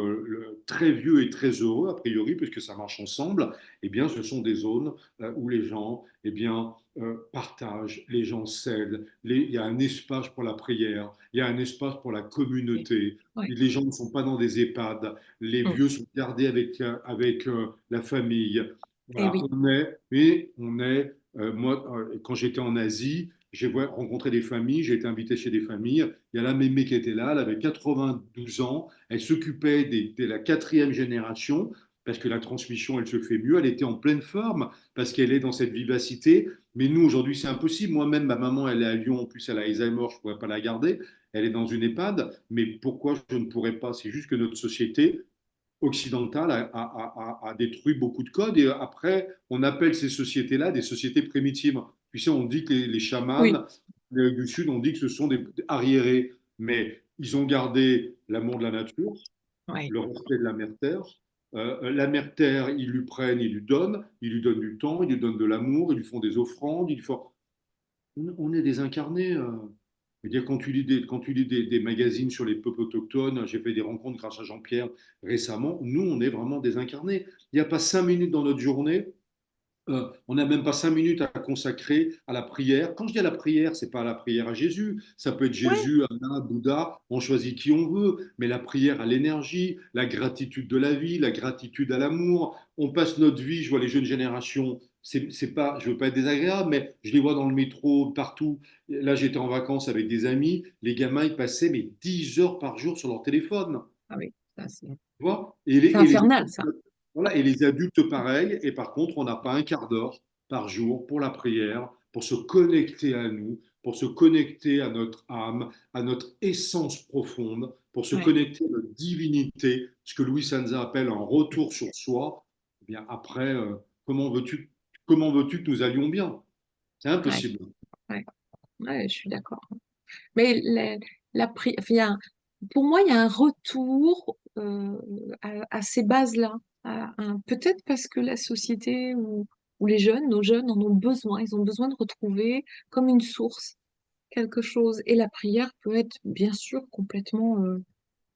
très vieux et très heureux, a priori, puisque ça marche ensemble. Eh bien, ce sont des zones où les gens partagent, les gens s'aident, il y a un espace pour la prière, il y a un espace pour la Oui, communauté. oui. Les gens ne sont pas dans des EHPAD, les Mm. vieux sont gardés avec la famille. Et Voilà, oui, moi, quand j'étais en Asie, j'ai rencontré des familles, j'ai été invité chez des familles. Il y a la mémé qui était là, elle avait 92 ans, elle s'occupait de la quatrième génération, parce que la transmission, elle se fait mieux. Elle était en pleine forme, parce qu'elle est dans cette vivacité. Mais nous, aujourd'hui, c'est impossible. Moi-même, ma maman, elle est à Lyon, en plus, elle a Alzheimer, je ne pourrais pas la garder. Elle est dans une EHPAD. Mais pourquoi je ne pourrais pas? C'est juste que notre société occidentale a détruit beaucoup de codes. Et après, on appelle ces sociétés-là des sociétés primitives. Tu sais, on dit que les oui, chamans du Sud, on dit que ce sont des arriérés. Mais ils ont gardé l'amour de la nature, oui, le respect de la mère-terre. La mère-terre, ils lui prennent, ils lui donnent du temps, ils lui donnent de l'amour, ils lui font des offrandes. On est des incarnés. Je veux dire, quand tu lis des magazines sur les peuples autochtones, j'ai fait des rencontres grâce à Jean-Pierre récemment, nous, on est vraiment des incarnés. Il n'y a pas 5 minutes dans notre journée, on n'a même pas 5 minutes à consacrer à la prière. Quand je dis à la prière, c'est pas la prière à Jésus. Ça peut être ouais, Jésus, Allah, Bouddha. On choisit qui on veut. Mais la prière à l'énergie, la gratitude de la vie, la gratitude à l'amour. On passe notre vie. Je vois les jeunes générations. C'est pas, je veux pas être désagréable, mais je les vois dans le métro partout. Là, j'étais en vacances avec des amis. Les gamins, ils passaient 10 heures par jour sur leur téléphone. ah oui, ça, Tu vois? c'est infernal, ça. Voilà, et les adultes, pareil. Et par contre, on n'a pas un quart d'heure par jour pour la prière, pour se connecter à nous, pour se connecter à notre âme, à notre essence profonde, pour se Ouais, connecter à notre divinité, ce que Louis Sanza appelle un retour sur soi. Eh bien, après, comment veux-tu que nous allions bien? C'est ouais, impossible. ouais, ouais, je suis d'accord. Mais enfin, pour moi, il y a un retour à ces bases-là. Peut-être parce que la société ou les jeunes, nos jeunes en ont besoin. Ils ont besoin de retrouver comme une source quelque chose. Et la prière peut être bien sûr complètement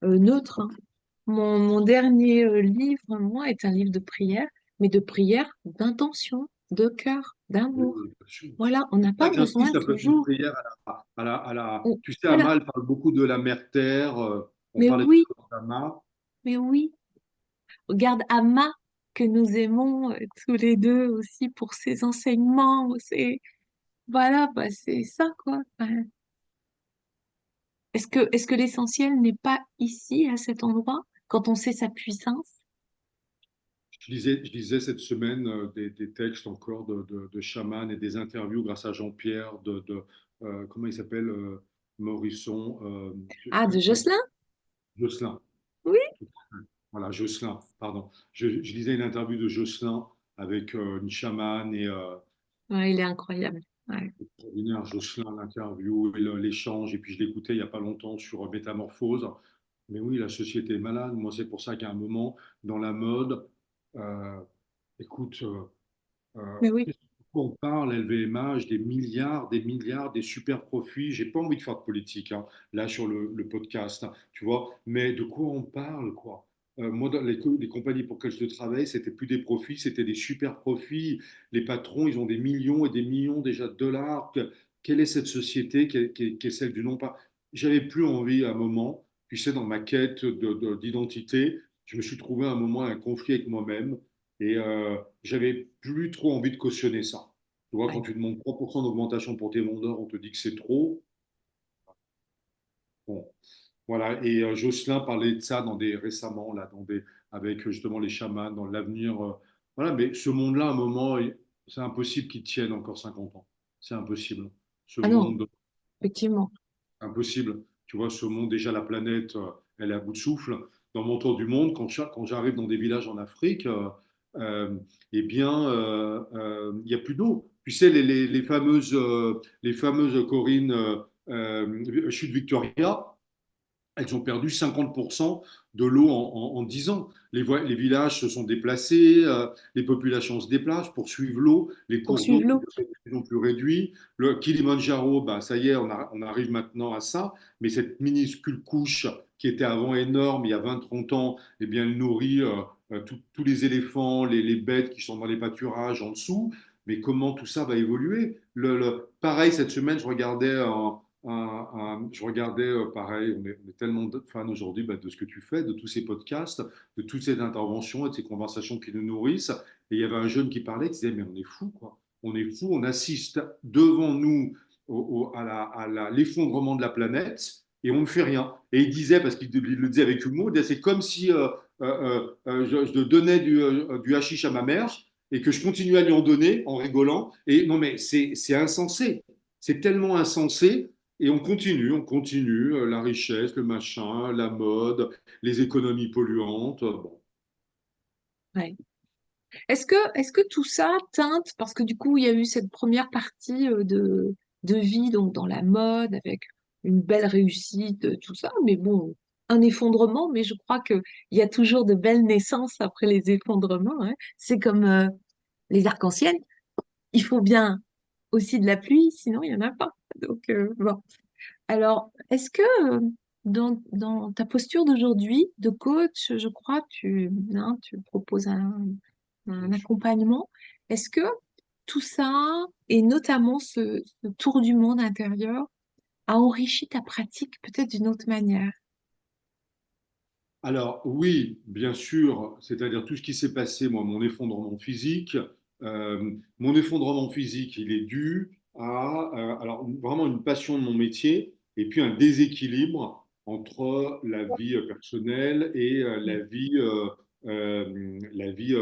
neutre, hein. Mon dernier livre, moi, est un livre de prière, mais de prière d'intention, de cœur, Oui, d'amour. oui, bien sûr. Voilà, on n'a pas Chacun besoin ça peut être une toujours. prière tu sais, Voilà, Amal parle beaucoup de la mère terre, on mais parlait tout oui, à l'heure d'Ama. mais oui. Regarde Amma, que nous aimons tous les deux aussi pour ses enseignements. Voilà, bah, c'est ça, quoi. Enfin, est-ce que l'essentiel n'est pas ici, à cet endroit, quand on sait sa puissance? Je lisais cette semaine des textes encore de chamans et des interviews grâce à Jean-Pierre comment il s'appelle, Morisson, Ah, de Jocelyn? Jocelyn. Oui. Voilà, Jocelyn, pardon. Je lisais une interview de Jocelyn avec une chamane et Ouais, il est incroyable. Ouais. extraordinaire, Jocelyn, l'interview et l'échange. Et puis je l'écoutais il n'y a pas longtemps sur Métamorphose. Mais oui, la société est malade. Moi, c'est pour ça qu'à un moment, dans la mode, euh, écoute, Mais oui. on parle LVMH des milliards, des super profits. J'ai pas envie de faire de politique hein, là sur le podcast, hein, tu vois. Mais de quoi on parle, quoi? Moi, dans les compagnies pour lesquelles je travaille, c'était plus des profits, c'était des super profits. Les patrons, ils ont des millions et des millions déjà de dollars. Quelle est cette société qui est celle du non pas? J'avais plus envie à un moment, tu sais, dans ma quête d'identité, je me suis trouvé à un moment un conflit avec moi-même. Et j'avais plus trop envie de cautionner ça. Tu vois, quand Ouais. tu demandes 3% d'augmentation pour tes vendeurs, on te dit que c'est trop. Bon, voilà. Et Jocelyn parlait de ça récemment, là, avec justement les chamans, dans l'avenir. Voilà, mais ce monde-là, à un moment, c'est impossible qu'il tienne encore 50 ans. C'est impossible. Ce Ah non, monde, effectivement. impossible. Tu vois, ce monde, déjà, la planète, elle est à bout de souffle. Dans mon tour du monde, quand j'arrive dans des villages en Afrique, euh, eh bien, il n'y a plus d'eau. Tu sais, les fameuses Corinne, chute Victoria, elles ont perdu 50% de l'eau en 10 ans. Les villages se sont déplacés, les populations se déplacent pour suivre l'eau, les pour cours d'eau suivre l'eau. sont de plus en plus réduits. Le Kilimandjaro, bah, ça y est, on arrive maintenant à ça, mais cette minuscule couche qui était avant énorme, il y a 20-30 ans, eh bien, elle nourrit tous les éléphants, les bêtes qui sont dans les pâturages en dessous. Mais comment tout ça va évoluer? Pareil, cette semaine, je regardais, pareil, on est tellement fans aujourd'hui bah, de ce que tu fais, de tous ces podcasts, de toutes ces interventions et de ces conversations qui nous nourrissent. Et il y avait un jeune qui parlait, qui disait, mais on est fou, quoi. On est fou, on assiste devant nous l'effondrement de la planète et on ne fait rien. Et il disait, parce qu'il le disait avec humour, il disait, c'est comme si je donnais du hashish à ma mère et que je continuais à lui en donner en rigolant. Et non, mais c'est insensé. C'est tellement insensé. Et on continue, la richesse, le machin, la mode, les économies polluantes. Bon. Ouais. Est-ce que tout ça teinte, parce que du coup, il y a eu cette première partie de vie donc dans la mode avec une belle réussite, tout ça, mais bon, un effondrement, mais je crois que il y a toujours de belles naissances après les effondrements, hein. C'est comme les arcs-en-ciel, il faut bien aussi de la pluie, sinon il n'y en a pas. Donc, bon. Alors, est-ce que dans ta posture d'aujourd'hui de coach, je crois, tu proposes un accompagnement. Est-ce que tout ça, et notamment ce tour du monde intérieur, a enrichi ta pratique peut-être d'une autre manière? Alors oui, bien sûr, c'est-à-dire tout ce qui s'est passé, moi, mon effondrement physique, il est dû à alors vraiment une passion de mon métier et puis un déséquilibre entre la vie personnelle et la vie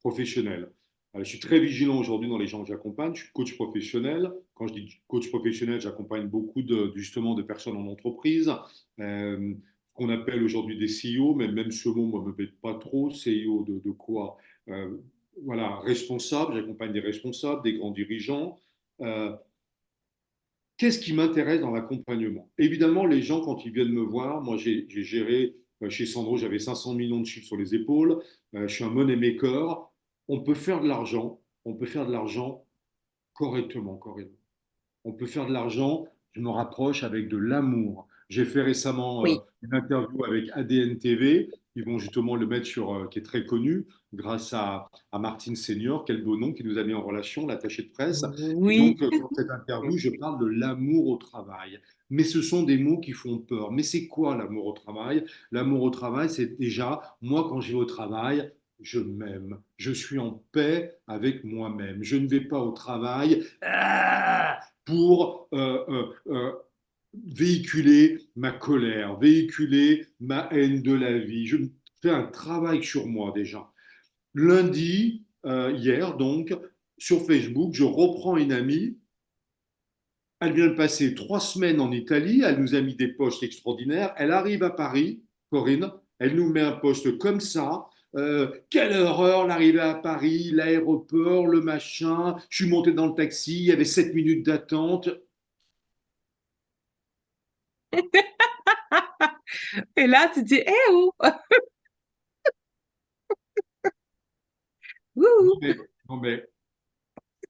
professionnelle. Je suis très vigilant aujourd'hui dans les gens que j'accompagne. Je suis coach professionnel. Quand je dis coach professionnel, j'accompagne beaucoup justement de personnes en entreprise. Euh, qu'on appelle aujourd'hui des CEO, mais même ce mot, moi, me plaît pas trop. CEO de quoi? Euh, voilà, responsable, j'accompagne des responsables, des grands dirigeants. Euh, Qu'est-ce qui m'intéresse dans l'accompagnement? Évidemment, les gens, quand ils viennent me voir, moi, j'ai géré, chez Sandro, j'avais 500 millions de chiffres sur les épaules. Je suis un money maker. On peut faire de l'argent. On peut faire de l'argent correctement, Corinne. On peut faire de l'argent, je me rapproche avec de l'amour. J'ai fait récemment Oui. une interview avec ADN TV. Ils vont justement le mettre qui est très connu, grâce à Martine Senior, quel beau nom, qui nous a mis en relation, l'attaché de presse. Et Oui. donc, dans cette interview, je parle de l'amour au travail. Mais ce sont des mots qui font peur. Mais c'est quoi l'amour au travail? L'amour au travail, c'est déjà, moi, quand je vais au travail, je m'aime. Je suis en paix avec moi-même. Je ne vais pas au travail pour véhiculer ma colère, véhiculer ma haine de la vie. Je fais un travail sur moi déjà. Lundi, hier donc, sur Facebook, je reprends une amie. Elle vient de passer 3 semaines en Italie. Elle nous a mis des posts extraordinaires. Elle arrive à Paris, Corinne. Elle nous met un post comme ça. Quelle horreur l'arrivée à Paris, l'aéroport, le machin. Je suis monté dans le taxi, il y avait 7 minutes d'attente. Et là, tu dis, eh oh! Non Wouhou! mais, non mais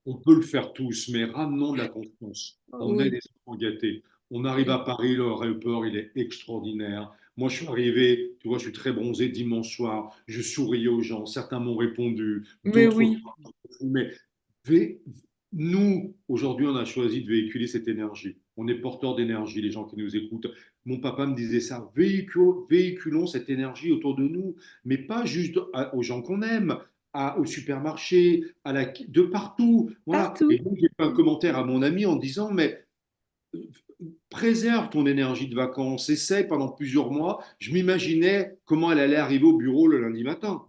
on peut le faire tous, mais ramenons de la confiance. On est Oui, des enfants gâtés. On arrive à Paris, le aéroport, il est extraordinaire. Moi, je suis arrivé, tu vois, je suis très bronzé dimanche soir. Je souriais aux gens. Certains m'ont répondu, mais d'autres oui, pas. Mais vé- nous, aujourd'hui, on a choisi de véhiculer cette énergie. On est porteur d'énergie, les gens qui nous écoutent. Mon papa me disait ça, véhiculons cette énergie autour de nous, mais pas juste aux gens qu'on aime, au supermarché, de partout. Voilà. Et partout. donc, j'ai fait un commentaire à mon ami en disant, mais préserve ton énergie de vacances, essaie pendant plusieurs mois. Je m'imaginais comment elle allait arriver au bureau le lundi matin,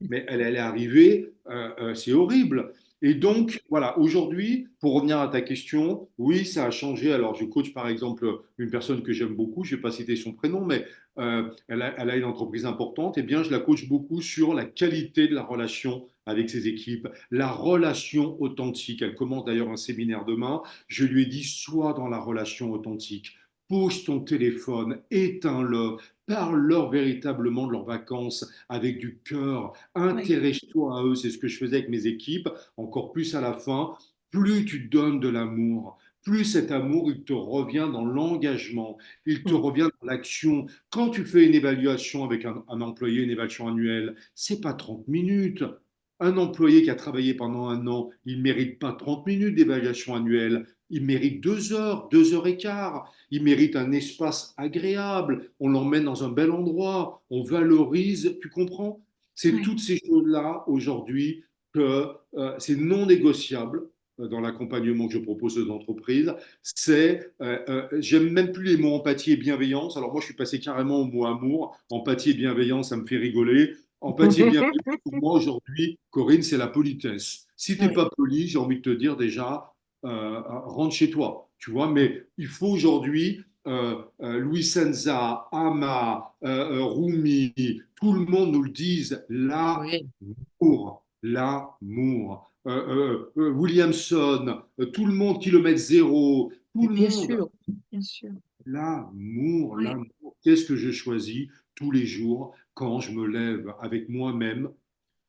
mais elle allait arriver, c'est horrible. Et donc, voilà, aujourd'hui, pour revenir à ta question, oui, ça a changé. Alors, je coach par exemple une personne que j'aime beaucoup, je ne vais pas citer son prénom, mais elle a une entreprise importante. Eh bien, je la coach beaucoup sur la qualité de la relation avec ses équipes, la relation authentique. Elle commence d'ailleurs un séminaire demain. Je lui ai dit, sois dans la relation authentique. pose ton téléphone, éteins-le, parle-leur véritablement de leurs vacances avec du cœur, Oui. intéresse-toi à eux, c'est ce que je faisais avec mes équipes, encore plus à la fin, plus tu donnes de l'amour, plus cet amour, il te revient dans l'engagement, il te Mm. revient dans l'action. Quand tu fais une évaluation avec un employé, une évaluation annuelle, c'est pas 30 minutes. Un employé qui a travaillé pendant un an, il ne mérite pas 30 minutes d'évaluation annuelle, il mérite 2 heures, 2 heures et quart. Il mérite un espace agréable, on l'emmène dans un bel endroit, on valorise, tu comprends? C'est Ouais. toutes ces choses-là aujourd'hui que c'est non négociable dans l'accompagnement que je propose aux entreprises. J'aime même plus les mots empathie et bienveillance. Alors moi, je suis passé carrément au mot amour. Empathie et bienveillance, ça me fait rigoler. Empathie et bienveillance, pour moi aujourd'hui, Corinne, c'est la politesse. Si t'es Oui. pas poli, j'ai envie de te dire déjà, rentre chez toi, tu vois. Mais il faut aujourd'hui, Louis Senza, Ama, Rumi, tout le monde nous le dise, Oui. l'amour. Williamson, tout le monde, kilomètre zéro, tout Mais le bien monde, sûr, bien sûr. l'amour, Oui. l'amour. Qu'est-ce que je choisis tous les jours quand je me lève avec moi-même?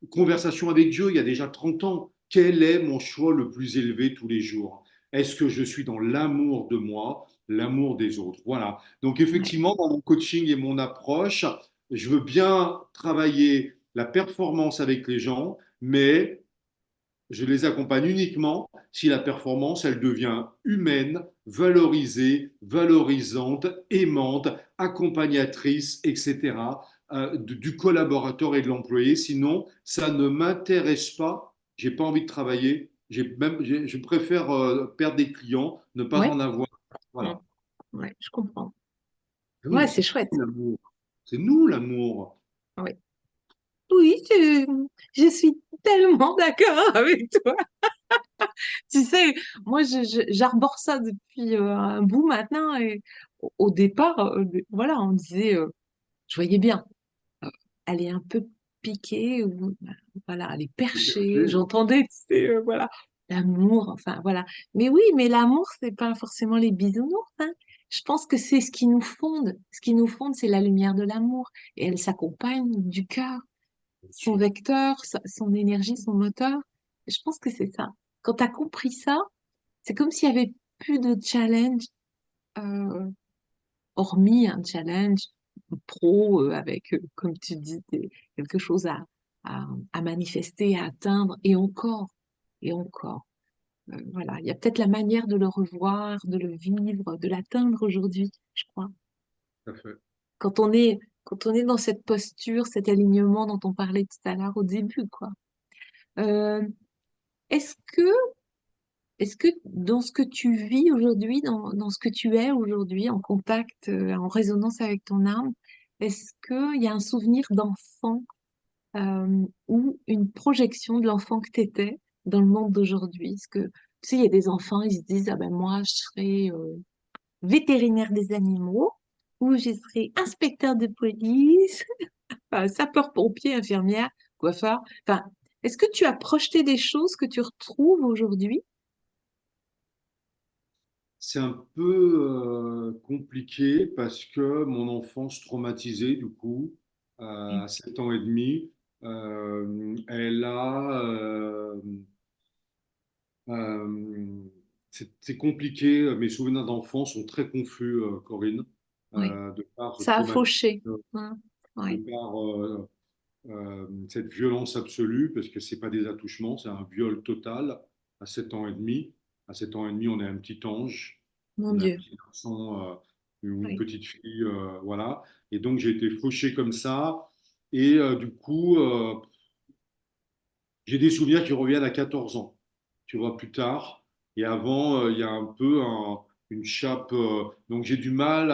Conversation avec Dieu, il y a déjà 30 ans. Quel est mon choix le plus élevé tous les jours? Est-ce que je suis dans l'amour de moi, l'amour des autres? Voilà. Donc Ouais. effectivement, dans mon coaching et mon approche, je veux bien travailler la performance avec les gens, mais je les accompagne uniquement si la performance, elle devient humaine, valorisée, valorisante, aimante, accompagnatrice, etc., du collaborateur et de l'employé. Sinon, ça ne m'intéresse pas. J'ai pas envie de travailler. Je préfère perdre des clients, ne pas Ouais. en avoir. Mm. Voilà. Ouais, je comprends. Ouais, Oui, c'est c'est chouette. nous l'amour. C'est nous l'amour. Ouais. Oui, je suis tellement d'accord avec toi. Tu sais, moi, j'arbore ça depuis un bout maintenant. Et au départ, voilà, on disait, je voyais bien, euh, elle est un peu piquée, ou, voilà, elle est perchée. J'entendais, tu sais, voilà, l'amour, enfin, voilà. Mais oui, mais l'amour, c'est pas forcément les bisounours, hein. Je pense que c'est ce qui nous fonde. Ce qui nous fonde, c'est la lumière de l'amour. Et elle s'accompagne du cœur, Bien son sûr. vecteur, son énergie, son moteur. Je pense que c'est ça. Quand tu as compris ça, c'est comme s'il y avait plus de challenge, euh, hormis un challenge pro avec, comme tu dis, quelque chose à manifester, à atteindre, et encore, et encore. Voilà, il y a peut-être la manière de le revoir, de le vivre, de l'atteindre aujourd'hui, je crois. Tout à fait. Quand on est, quand on est dans cette posture, cet alignement dont on parlait tout à l'heure au début, quoi. Euh, est-ce que Est-ce que dans ce que tu vis aujourd'hui, dans ce que tu es aujourd'hui, en contact, en résonance avec ton âme, est-ce qu'il y a un souvenir d'enfant, ou une projection de l'enfant que tu étais dans le monde d'aujourd'hui? Est-ce que, tu sais, il y a des enfants, ils se disent, ah ben moi, je serai vétérinaire des animaux, ou je serai inspecteur de police, enfin, sapeur-pompier, infirmière, coiffeur. Enfin, est-ce que tu as projeté des choses que tu retrouves aujourd'hui? C'est un peu compliqué parce que mon enfance traumatisée, du coup, à 7 ans et demi, elle a... euh, c'est compliqué, mes souvenirs d'enfance sont très confus, Corinne, Oui. de par ce Ça a traumatisme, fauché. Hein. de Ouais. par cette violence absolue, parce que c'est pas des attouchements, c'est un viol total à 7 ans et demi. À 7 ans et demi, on est un petit ange, Mon on est un Dieu. petit garçon ou une Oui. petite fille, voilà. Et donc j'ai été fauché comme ça. Et du coup, j'ai des souvenirs qui reviennent à 14 ans, tu vois, plus tard. Et avant, il y a un peu une chape. Donc j'ai du mal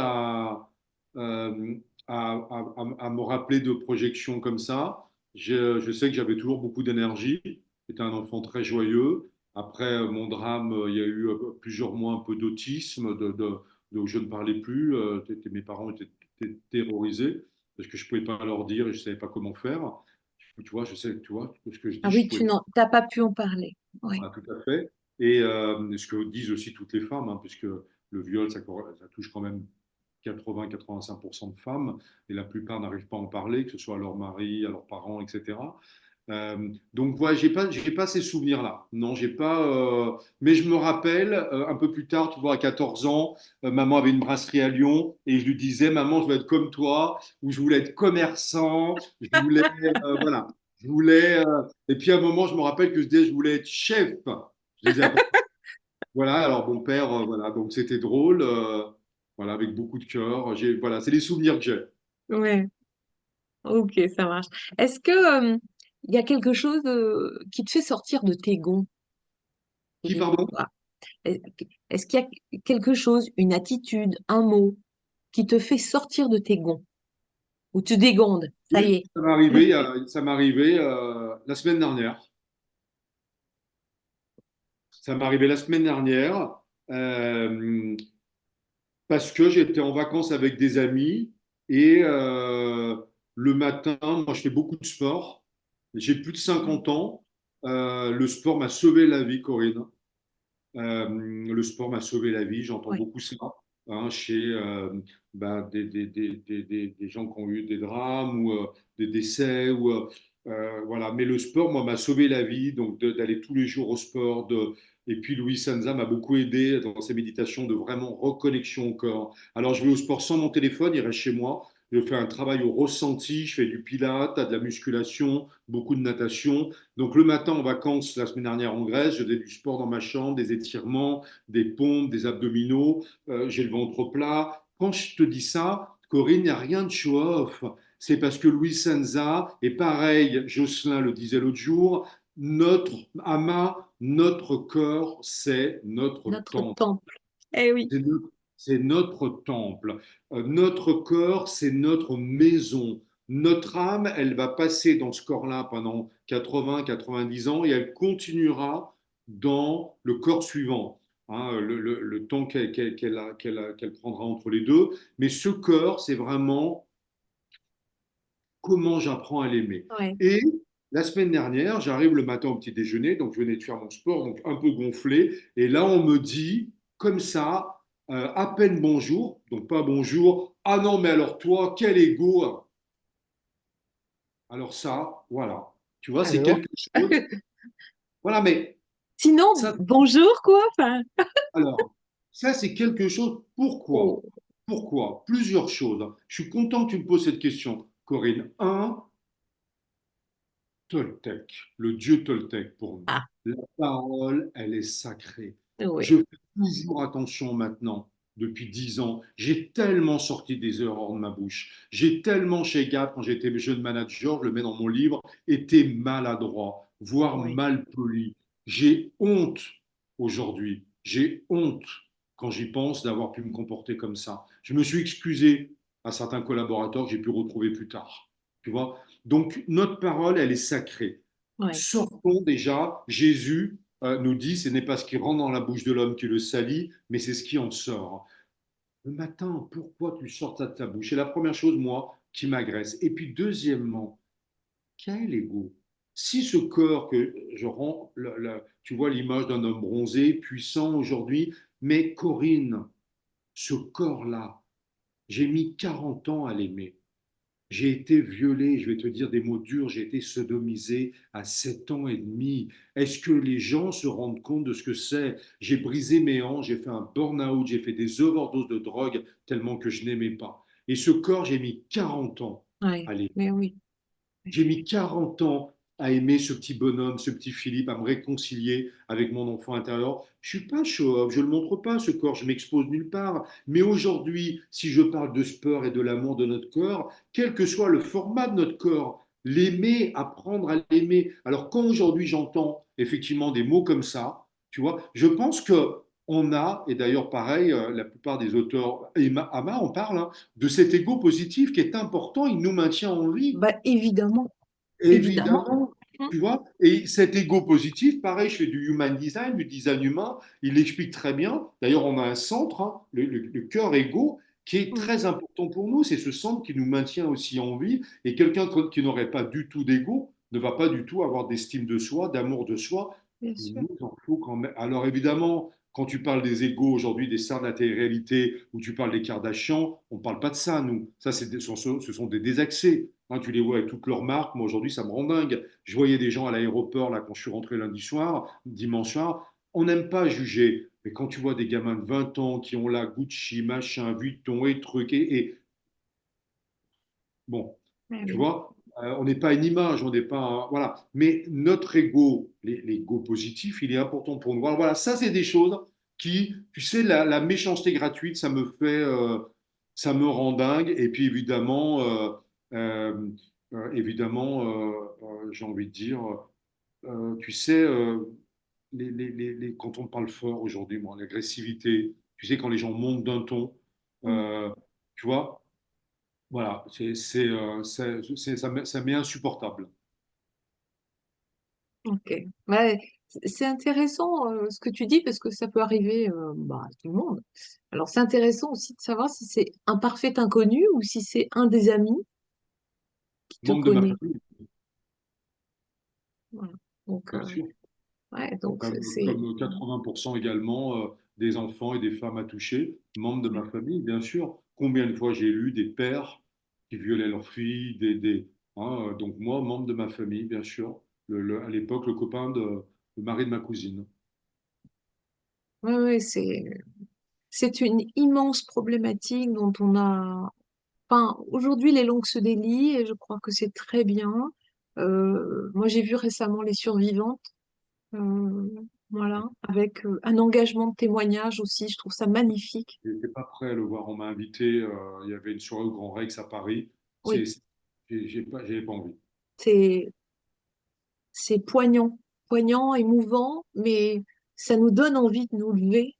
euh, à me rappeler de projections comme ça. Je sais que j'avais toujours beaucoup d'énergie. J'étais un enfant très joyeux. Après mon drame, il y a eu plusieurs mois un peu d'autisme, de je ne parlais plus. Mes parents étaient terrorisés parce que je ne pouvais pas leur dire et je ne savais pas comment faire. Tu vois, je sais, tu vois, ce que je Ah dis, je oui, pouvais tu pas. n'as pas pu en parler. Oui. Voilà, tout à fait. Et ce que disent aussi toutes les femmes, hein, puisque le viol, ça touche quand même 80-85% de femmes, et la plupart n'arrivent pas à en parler, que ce soit à leur mari, à leurs parents, etc. Donc, ouais, j'ai pas ces souvenirs-là. Non, j'ai pas. Mais je me rappelle, un peu plus tard, tu vois, à 14 ans, maman avait une brasserie à Lyon et je lui disais, maman, je veux être comme toi, ou je voulais être commerçant, je voulais, voilà, je voulais. Et puis à un moment, je me rappelle que je disais, je voulais être chef. Je disais, attends, voilà. Alors mon père, voilà, donc c'était drôle, voilà, avec beaucoup de cœur. Voilà, c'est les souvenirs que j'ai. Ouais, ok, ça marche. Est-ce que il y a quelque chose qui te fait sortir de tes gonds? Qui, pardon? Ah, est-ce qu'il y a quelque chose, une attitude, un mot qui te fait sortir de tes gonds? Ou tu dégondes, ça y Oui, est. ça m'est arrivé la semaine dernière. Ça m'est arrivé la semaine dernière euh, parce que j'étais en vacances avec des amis et le matin, moi je fais beaucoup de sport. J'ai plus de 50 ans. Le sport m'a sauvé la vie, Corinne. Le sport m'a sauvé la vie, j'entends Ouais, beaucoup ça, hein, chez des gens qui ont eu des drames ou des décès. Voilà. Mais le sport, moi, m'a sauvé la vie, donc d'aller tous les jours au sport. Et puis Louis Sanza m'a beaucoup aidé dans ses méditations de vraiment reconnexion au corps. Alors je vais au sport sans mon téléphone, il reste chez moi. Je fais un travail au ressenti, je fais du pilates, de la musculation, beaucoup de natation. Donc le matin en vacances, la semaine dernière en Grèce, je faisais du sport dans ma chambre, des étirements, des pompes, des abdominaux, j'ai le ventre plat. Quand je te dis ça, Corinne, il n'y a rien de show-off. C'est parce que Louis Sanza, et pareil, Jocelyn le disait l'autre jour, notre Ama, notre corps, c'est notre notre temple. temple. Eh oui, C'est notre temple. Notre corps, c'est notre maison. Notre âme, elle va passer dans ce corps-là pendant 80, 90 ans et elle continuera dans le corps suivant, hein, le temps qu'elle prendra entre les deux. Mais ce corps, c'est vraiment comment j'apprends à l'aimer. ouais, Et la semaine dernière, j'arrive le matin au petit déjeuner, donc je venais de faire mon sport, donc un peu gonflé, et là on me dit, comme ça, à peine bonjour, donc pas bonjour, ah non mais alors toi, quel ego, hein. Alors ça, voilà, tu vois, c'est alors. quelque chose, voilà, mais Sinon, ça, bonjour, quoi. Enfin, alors, ça c'est quelque chose, oh, pourquoi? Pourquoi? Plusieurs choses. Je suis content que tu me poses cette question, Corinne. Un, Toltec, le dieu Toltec pour nous. ah, La parole, elle est sacrée. oui, Je fais toujours attention maintenant, depuis 10 ans. J'ai tellement sorti des erreurs de ma bouche. J'ai tellement chez Gap, quand j'étais jeune manager, je le mets dans mon livre, été maladroit, voire oui, mal poli. J'ai honte aujourd'hui. J'ai honte quand j'y pense d'avoir pu me comporter comme ça. Je me suis excusé à certains collaborateurs que j'ai pu retrouver plus tard. Tu vois? Donc, notre parole, elle est sacrée. oui, Sortons déjà, Jésus nous dit, ce n'est pas ce qui rentre dans la bouche de l'homme qui le salit, mais c'est ce qui en sort. Le matin, pourquoi tu sors ça de ta bouche? C'est la première chose, moi, qui m'agresse. Et puis, deuxièmement, quel ego? Si ce corps que je rends, tu vois l'image d'un homme bronzé, puissant aujourd'hui, mais Corinne, ce corps-là, j'ai mis 40 ans à l'aimer. J'ai été violé, je vais te dire des mots durs, j'ai été sodomisé à 7 ans et demi. Est-ce que les gens se rendent compte de ce que c'est? J'ai brisé mes hanches, j'ai fait un burn-out, j'ai fait des overdoses de drogue tellement que je n'aimais pas. Et ce corps, j'ai mis 40 ans oui, à l'aimer. mais oui. J'ai mis 40 ans à aimer ce petit bonhomme, ce petit Philippe, à me réconcilier avec mon enfant intérieur. Je suis pas show-off, je ne le montre pas ce corps, je m'expose nulle part. Mais aujourd'hui, si je parle de sport et de l'amour de notre corps, quel que soit le format de notre corps, l'aimer, apprendre à l'aimer. Alors quand aujourd'hui j'entends effectivement des mots comme ça, tu vois, je pense que on a, et d'ailleurs pareil, la plupart des auteurs, Ama en parle, hein, de cet ego positif qui est important, il nous maintient en vie. Bah, évidemment, évidemment. Évidemment, Hum, tu vois. Et cet ego positif, pareil, je fais du human design, du design humain, il l'explique très bien. D'ailleurs, on a un centre, hein, le cœur ego, qui est hum, très important pour nous. C'est ce centre qui nous maintient aussi en vie. Et quelqu'un qui n'aurait pas du tout d'ego ne va pas du tout avoir d'estime de soi, d'amour de soi. bien Il sûr. nous en faut quand même. Alors évidemment, Quand tu parles des égaux aujourd'hui, des stars de la télé-réalité, ou tu parles des Kardashians, on ne parle pas de ça, nous. Ça, ce sont des désaxés. Hein, tu les vois avec toutes leurs marques. Moi, aujourd'hui, ça me rend dingue. Je voyais des gens à l'aéroport, là, quand je suis rentré lundi soir, dimanche soir. On n'aime pas juger. Mais quand tu vois des gamins de 20 ans qui ont la Gucci, machin, Vuitton et trucs, bon, Ah tu oui. vois, on n'est pas une image, on n'est pas voilà. Mais notre ego, l'ego positif, il est important pour nous. Alors voilà, ça c'est des choses qui, tu sais, la méchanceté gratuite, ça me rend dingue. Et puis euh, évidemment, j'ai envie de dire, tu sais, quand on parle fort aujourd'hui, moi, l'agressivité, tu sais, quand les gens montent d'un ton, Mm. euh, tu vois. Voilà, ça m'est insupportable. Ok. Ouais, c'est intéressant ce que tu dis parce que ça peut arriver bah, à tout le monde. Alors c'est intéressant aussi de savoir si c'est un parfait inconnu ou si c'est un des amis qui te Membre de ma connaît. famille, Voilà. Donc, bien sûr, ouais, donc c'est comme 80% également des enfants et des femmes à toucher, membres de ouais. ma famille, bien sûr. Combien de fois j'ai lu des pères qui violaient leurs filles, donc moi, membre de ma famille, bien sûr. À l'époque, le mari de ma cousine. Ouais, ouais, c'est une immense problématique dont on a. Enfin, aujourd'hui, les langues se délient et je crois que c'est très bien. Moi, j'ai vu récemment Les Survivantes, euh, voilà, avec un engagement de témoignage aussi. Je trouve ça magnifique. J'étais pas prêt à le voir. On m'a invité. Il y avait une soirée au Grand Rex à Paris. Oui, J'avais pas envie. c'est c'est poignant, poignant, émouvant, mais ça nous donne envie de nous lever,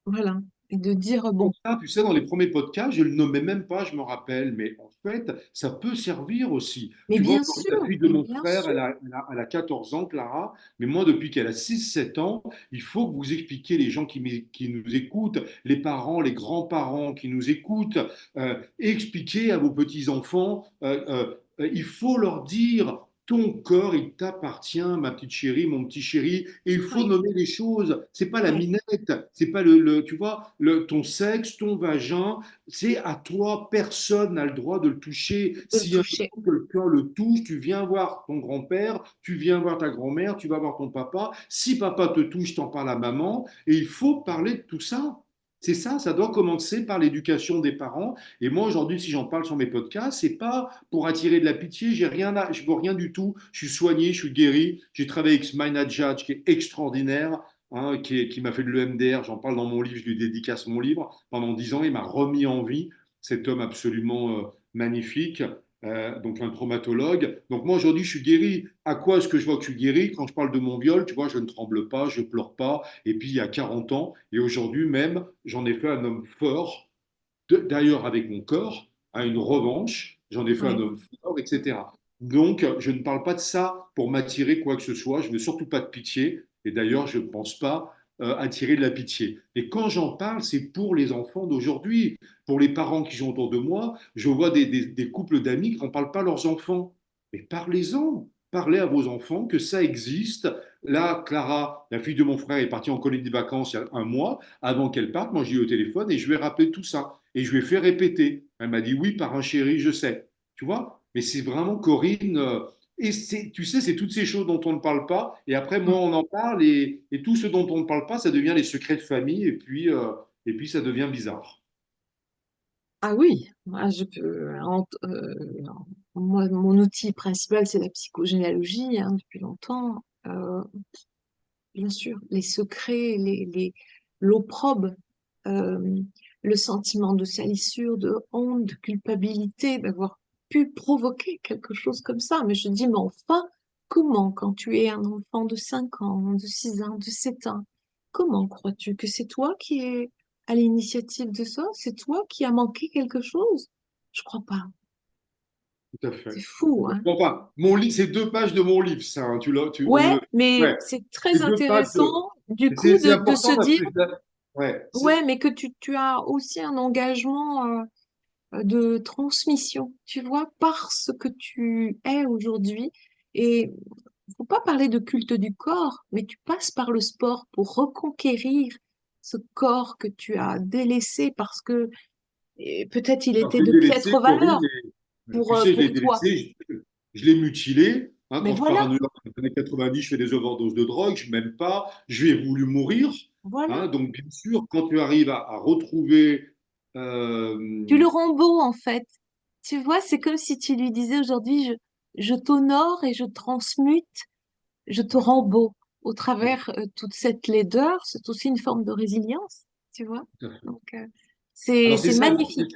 voilà, et de dire Comme bon. ça, tu sais, dans les premiers podcasts, je le nommais même pas, je me rappelle, mais en fait, ça peut servir aussi. Tu vois, aujourd'hui, la fille de Mais mon bien frère, sûr, elle a 14 ans, Clara, mais moi, depuis qu'elle a 6 7 ans, il faut que vous expliquiez, les gens qui nous écoutent, les parents, les grands-parents qui nous écoutent, expliquez à vos petits-enfants, il faut leur dire, ton corps, il t'appartient, ma petite chérie, mon petit chéri, et il faut oui, nommer les choses. C'est pas la oui, minette, c'est pas tu vois, ton sexe, ton vagin, c'est à toi. Personne n'a le droit de le toucher. de le Si un toucher, jour quelqu'un le touche, tu viens voir ton grand-père, tu viens voir ta grand-mère, tu vas voir ton papa. Si papa te touche, t'en parles à maman. Et il faut parler de tout ça. C'est ça, ça doit commencer par l'éducation des parents. Et moi, aujourd'hui, si j'en parle sur mes podcasts, c'est pas pour attirer de la pitié. Je veux rien du tout. Je suis soigné, je suis guéri. J'ai travaillé avec Smaina Judge, qui est extraordinaire, hein, qui m'a fait de l'EMDR. J'en parle dans mon livre, je lui dédicace mon livre. Pendant 10 ans, il m'a remis en vie. Cet homme absolument magnifique, donc un traumatologue. Donc moi, aujourd'hui, je suis guéri. À quoi est-ce que je vois que je suis guéri? Quand je parle de mon viol, tu vois, je ne tremble pas, je pleure pas. Et puis, il y a 40 ans, et aujourd'hui même, j'en ai fait un homme fort, d'ailleurs avec mon corps, à une revanche, j'en ai fait un oui. homme fort, etc. Donc, je ne parle pas de ça pour m'attirer quoi que ce soit. Je ne veux surtout pas de pitié. Et d'ailleurs, je ne pense pas attirer de la pitié. Et quand j'en parle, c'est pour les enfants d'aujourd'hui, pour les parents qui sont autour de moi. Je vois des couples d'amis qui n'en parlent pas à leurs enfants. Mais parlez-en. Parlez à vos enfants que ça existe. Là, Clara, la fille de mon frère, est partie en colonie de vacances il y a un mois. Avant qu'elle parte, moi, j'ai eu au téléphone et je lui ai rappelé tout ça. Et je lui ai fait répéter. Elle m'a dit oui, par un chéri, je sais. Tu vois? Mais c'est vraiment Corinne. Et tu sais, c'est toutes ces choses dont on ne parle pas. Et après, moi, on en parle. Et tout ce dont on ne parle pas, ça devient les secrets de famille. Et puis ça devient bizarre. Ah oui, moi, moi, mon outil principal, c'est la psychogénéalogie, hein, depuis longtemps. Bien sûr, les secrets, l'opprobre, euh, le sentiment de salissure, de honte, de culpabilité d'avoir pu provoquer quelque chose comme ça. Mais je dis, mais enfin, comment, quand tu es un enfant de 5 ans, de 6 ans, de 7 ans, comment crois-tu que c'est toi qui es à l'initiative de ça? C'est toi qui as manqué quelque chose? Je crois pas. Tout à fait. C'est fou, hein? Bon, enfin, mon livre, c'est 2 pages de mon livre, ça. Hein. Ouais, mais Ouais, c'est c'est très 2 pages intéressant, du coup, c'est de se important parce dire. que ouais, Ouais, mais que tu as aussi un engagement de transmission, tu vois, par ce que tu es aujourd'hui. Et faut pas parler de culte du corps, mais tu passes par le sport pour reconquérir ce corps que tu as délaissé parce que peut-être il Alors, était je l'ai de délaissé, piètre Corinne, valeur et tu sais, je l'ai pour toi. délaissé, je l'ai mutilé. Hein, Mais quand je pars à voilà, New York dans les années 90, je fais des overdoses de drogue, je m'aime pas, j'ai voulu mourir. voilà. Hein, donc, bien sûr, quand tu arrives à retrouver Tu euh, le rends beau en fait. Tu vois, c'est comme si tu lui disais aujourd'hui, je t'honore et je transmute, je te ouais, rends beau. Au travers toute cette laideur, c'est aussi une forme de résilience, tu vois. tout à fait. Donc, Alors, c'est c'est ça, magnifique.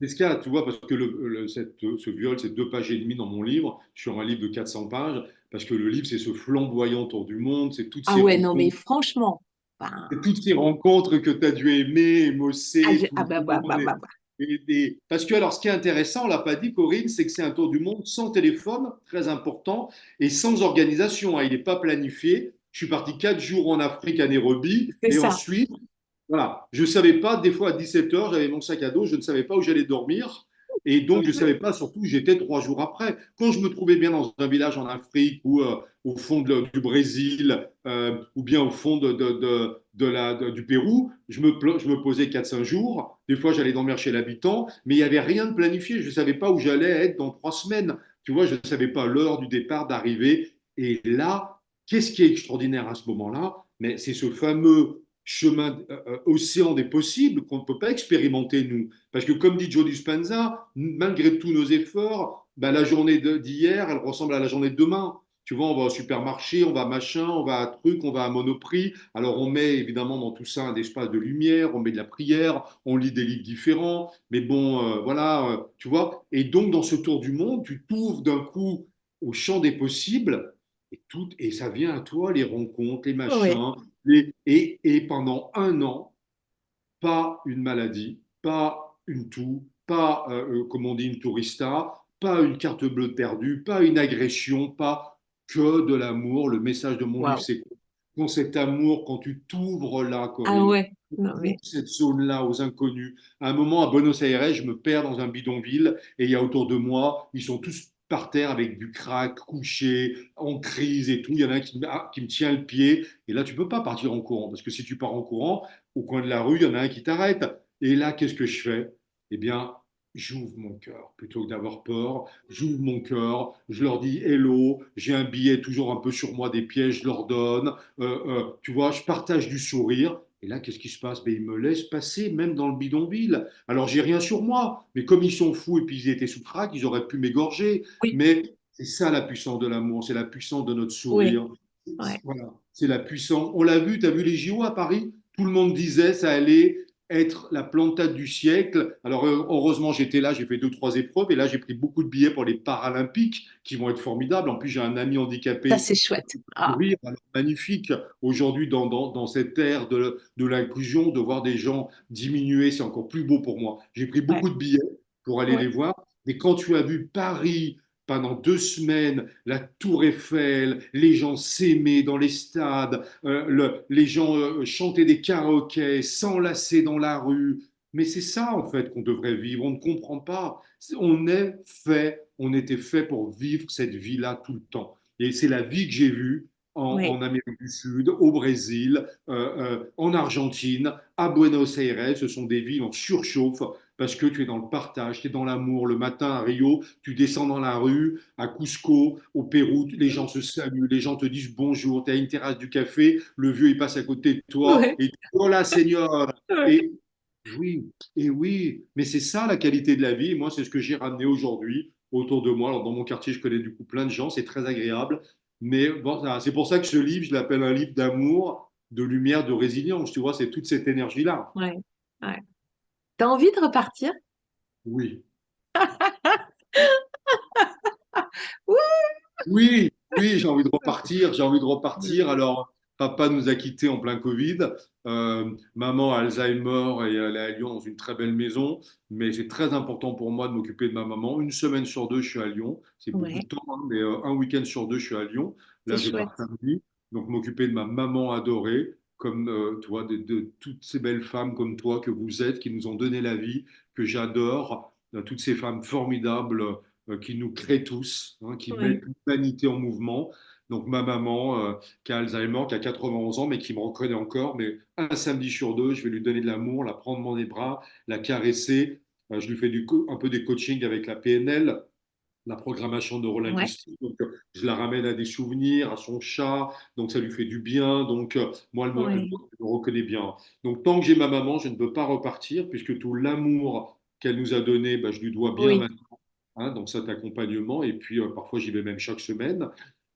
c'est ce qu'il y a, tu vois, parce que ce viol, c'est 2 pages et demie dans mon livre, sur un livre de 400 pages, parce que le livre, c'est ce flamboyant tour du monde, Ah ouais, non, mais franchement, ben, c'est toutes ces rencontres que tu as dû aimer, émosser, tout ah le bah, bah, bah, monde. bah, bah. Parce que, alors, ce qui est intéressant, on l'a pas dit, Corinne, c'est que c'est un tour du monde sans téléphone, très important, et sans organisation. Hein, il n'est pas planifié. Je suis parti 4 jours en Afrique à Nairobi, C'est et ça. ensuite, voilà. Je ne savais pas, des fois à 17 heures, j'avais mon sac à dos, je ne savais pas où j'allais dormir. Et donc, je ne Mhm. savais pas surtout où j'étais 3 jours après. Quand je me trouvais bien dans un village en Afrique ou au fond du Brésil ou bien au fond du Pérou, je me posais 4 5 jours. Des fois, j'allais dormir chez l'habitant, mais il n'y avait rien de planifié. Je ne savais pas où j'allais être dans 3 semaines. Tu vois, je ne savais pas l'heure du départ, d'arrivée. Et là, qu'est-ce qui est extraordinaire à ce moment-là? Mais c'est ce fameux chemin, océan des possibles qu'on ne peut pas expérimenter, nous. Parce que, comme dit Joe Dispenza, malgré tous nos efforts, ben, la journée d'hier, elle ressemble à la journée de demain. Tu vois, on va au supermarché, on va machin, on va à truc, on va à Monoprix. Alors, on met évidemment dans tout ça un espace de lumière, on met de la prière, on lit des livres différents. Mais bon, voilà, tu vois. Et donc, dans ce tour du monde, tu t'ouvres d'un coup au champ des possibles et ça vient à toi, les rencontres, les Oui, machins. Et pendant un an, pas une maladie, pas une toux, pas, comme on dit, une tourista, pas une carte bleue perdue, pas une agression, pas que de l'amour. Le message de mon livre, waouh. c'est quand cet amour, quand tu t'ouvres là, Ah Corinne, ouais, non mais, cette zone-là aux inconnus. À un moment, à Buenos Aires, je me perds dans un bidonville et il y a autour de moi, ils sont tous par terre avec du crack, couchés, en crise et tout. Il y en a un qui me tient le pied. Et là, tu peux pas partir en courant parce que si tu pars en courant, au coin de la rue, il y en a un qui t'arrête. Et là, qu'est-ce que je fais? Eh bien, j'ouvre mon cœur plutôt que d'avoir peur. J'ouvre mon cœur, je leur dis hello, j'ai un billet toujours un peu sur moi, des pièges, je leur donne. Tu vois, je partage du sourire. Et là, qu'est-ce qui se passe? Ben, ils me laissent passer, même dans le bidonville. Alors, j'ai rien sur moi, mais comme ils sont fous et puis ils étaient sous crack, ils auraient pu m'égorger. oui, Mais c'est ça la puissance de l'amour, c'est la puissance de notre oui, sourire. ouais. Voilà, c'est la puissance. On l'a vu, tu as vu les JO à Paris? Tout le monde disait ça allait être la plantade du siècle. Alors, heureusement, j'étais là, j'ai fait 2, 3 épreuves et là, j'ai pris beaucoup de billets pour les Paralympiques qui vont être formidables. En plus, j'ai un ami Ça handicapé c'est chouette. Ah, courir, alors, magnifique. Aujourd'hui, dans cette ère de l'inclusion, de voir des gens diminuer, c'est encore plus beau pour moi. J'ai pris ouais, beaucoup de billets pour aller ouais, les voir. Mais quand tu as vu Paris pendant 2 semaines, la Tour Eiffel, les gens s'aimer dans les stades, les gens chanter des karaokés, s'enlacer dans la rue. Mais c'est ça, en fait, qu'on devrait vivre. On ne comprend pas. On était fait pour vivre cette vie-là tout le temps. Et c'est la vie que j'ai vue ouais, en Amérique du Sud, au Brésil, en Argentine, à Buenos Aires. Ce sont des villes en surchauffe parce que tu es dans le partage, tu es dans l'amour. Le matin à Rio, tu descends dans la rue, à Cusco, au Pérou, les gens se saluent, les gens te disent bonjour, tu es à une terrasse du café, le vieux il passe à côté de toi ouais, et tu dis, hola Seigneur. ouais. Et oui, et oui, mais c'est ça la qualité de la vie. Moi, c'est ce que j'ai ramené aujourd'hui autour de moi. Alors, dans mon quartier, je connais du coup plein de gens, c'est très agréable. Mais bon, c'est pour ça que ce livre, je l'appelle un livre d'amour, de lumière, de résilience. Tu vois, c'est toute cette énergie-là. Ouais, ouais. T'as envie de repartir? Oui, Oui. oui, oui, j'ai envie de repartir. J'ai envie de repartir. Alors, papa nous a quittés en plein Covid. Maman a Alzheimer et elle est à Lyon dans une très belle maison. Mais c'est très important pour moi de m'occuper de ma maman. Une semaine sur deux, je suis à Lyon. C'est beaucoup Ouais, de temps, hein, mais un week-end sur deux, je suis à Lyon. c'est Là, je pars chouette. samedi. Donc, m'occuper de ma maman adorée, comme toi, de toutes ces belles femmes comme toi que vous êtes, qui nous ont donné la vie, que j'adore. Toutes ces femmes formidables qui nous créent tous, hein, qui Oui, mettent l'humanité en mouvement. Donc ma maman qui a Alzheimer, qui a 91 ans, mais qui me reconnaît encore. Mais un samedi sur deux, je vais lui donner de l'amour, la prendre dans les bras, la caresser. Je lui fais un peu des coachings avec la PNL, la programmation Ouais, neurolinguistique. Donc, je la ramène à des souvenirs, à son chat. Donc, ça lui fait du bien. Donc, moi, ouais, elle me reconnaît bien. Donc, tant que j'ai ma maman, je ne peux pas repartir puisque tout l'amour qu'elle nous a donné, bah, je lui dois bien oui. maintenant. Hein, donc, cet accompagnement. Et puis, parfois, j'y vais même chaque semaine.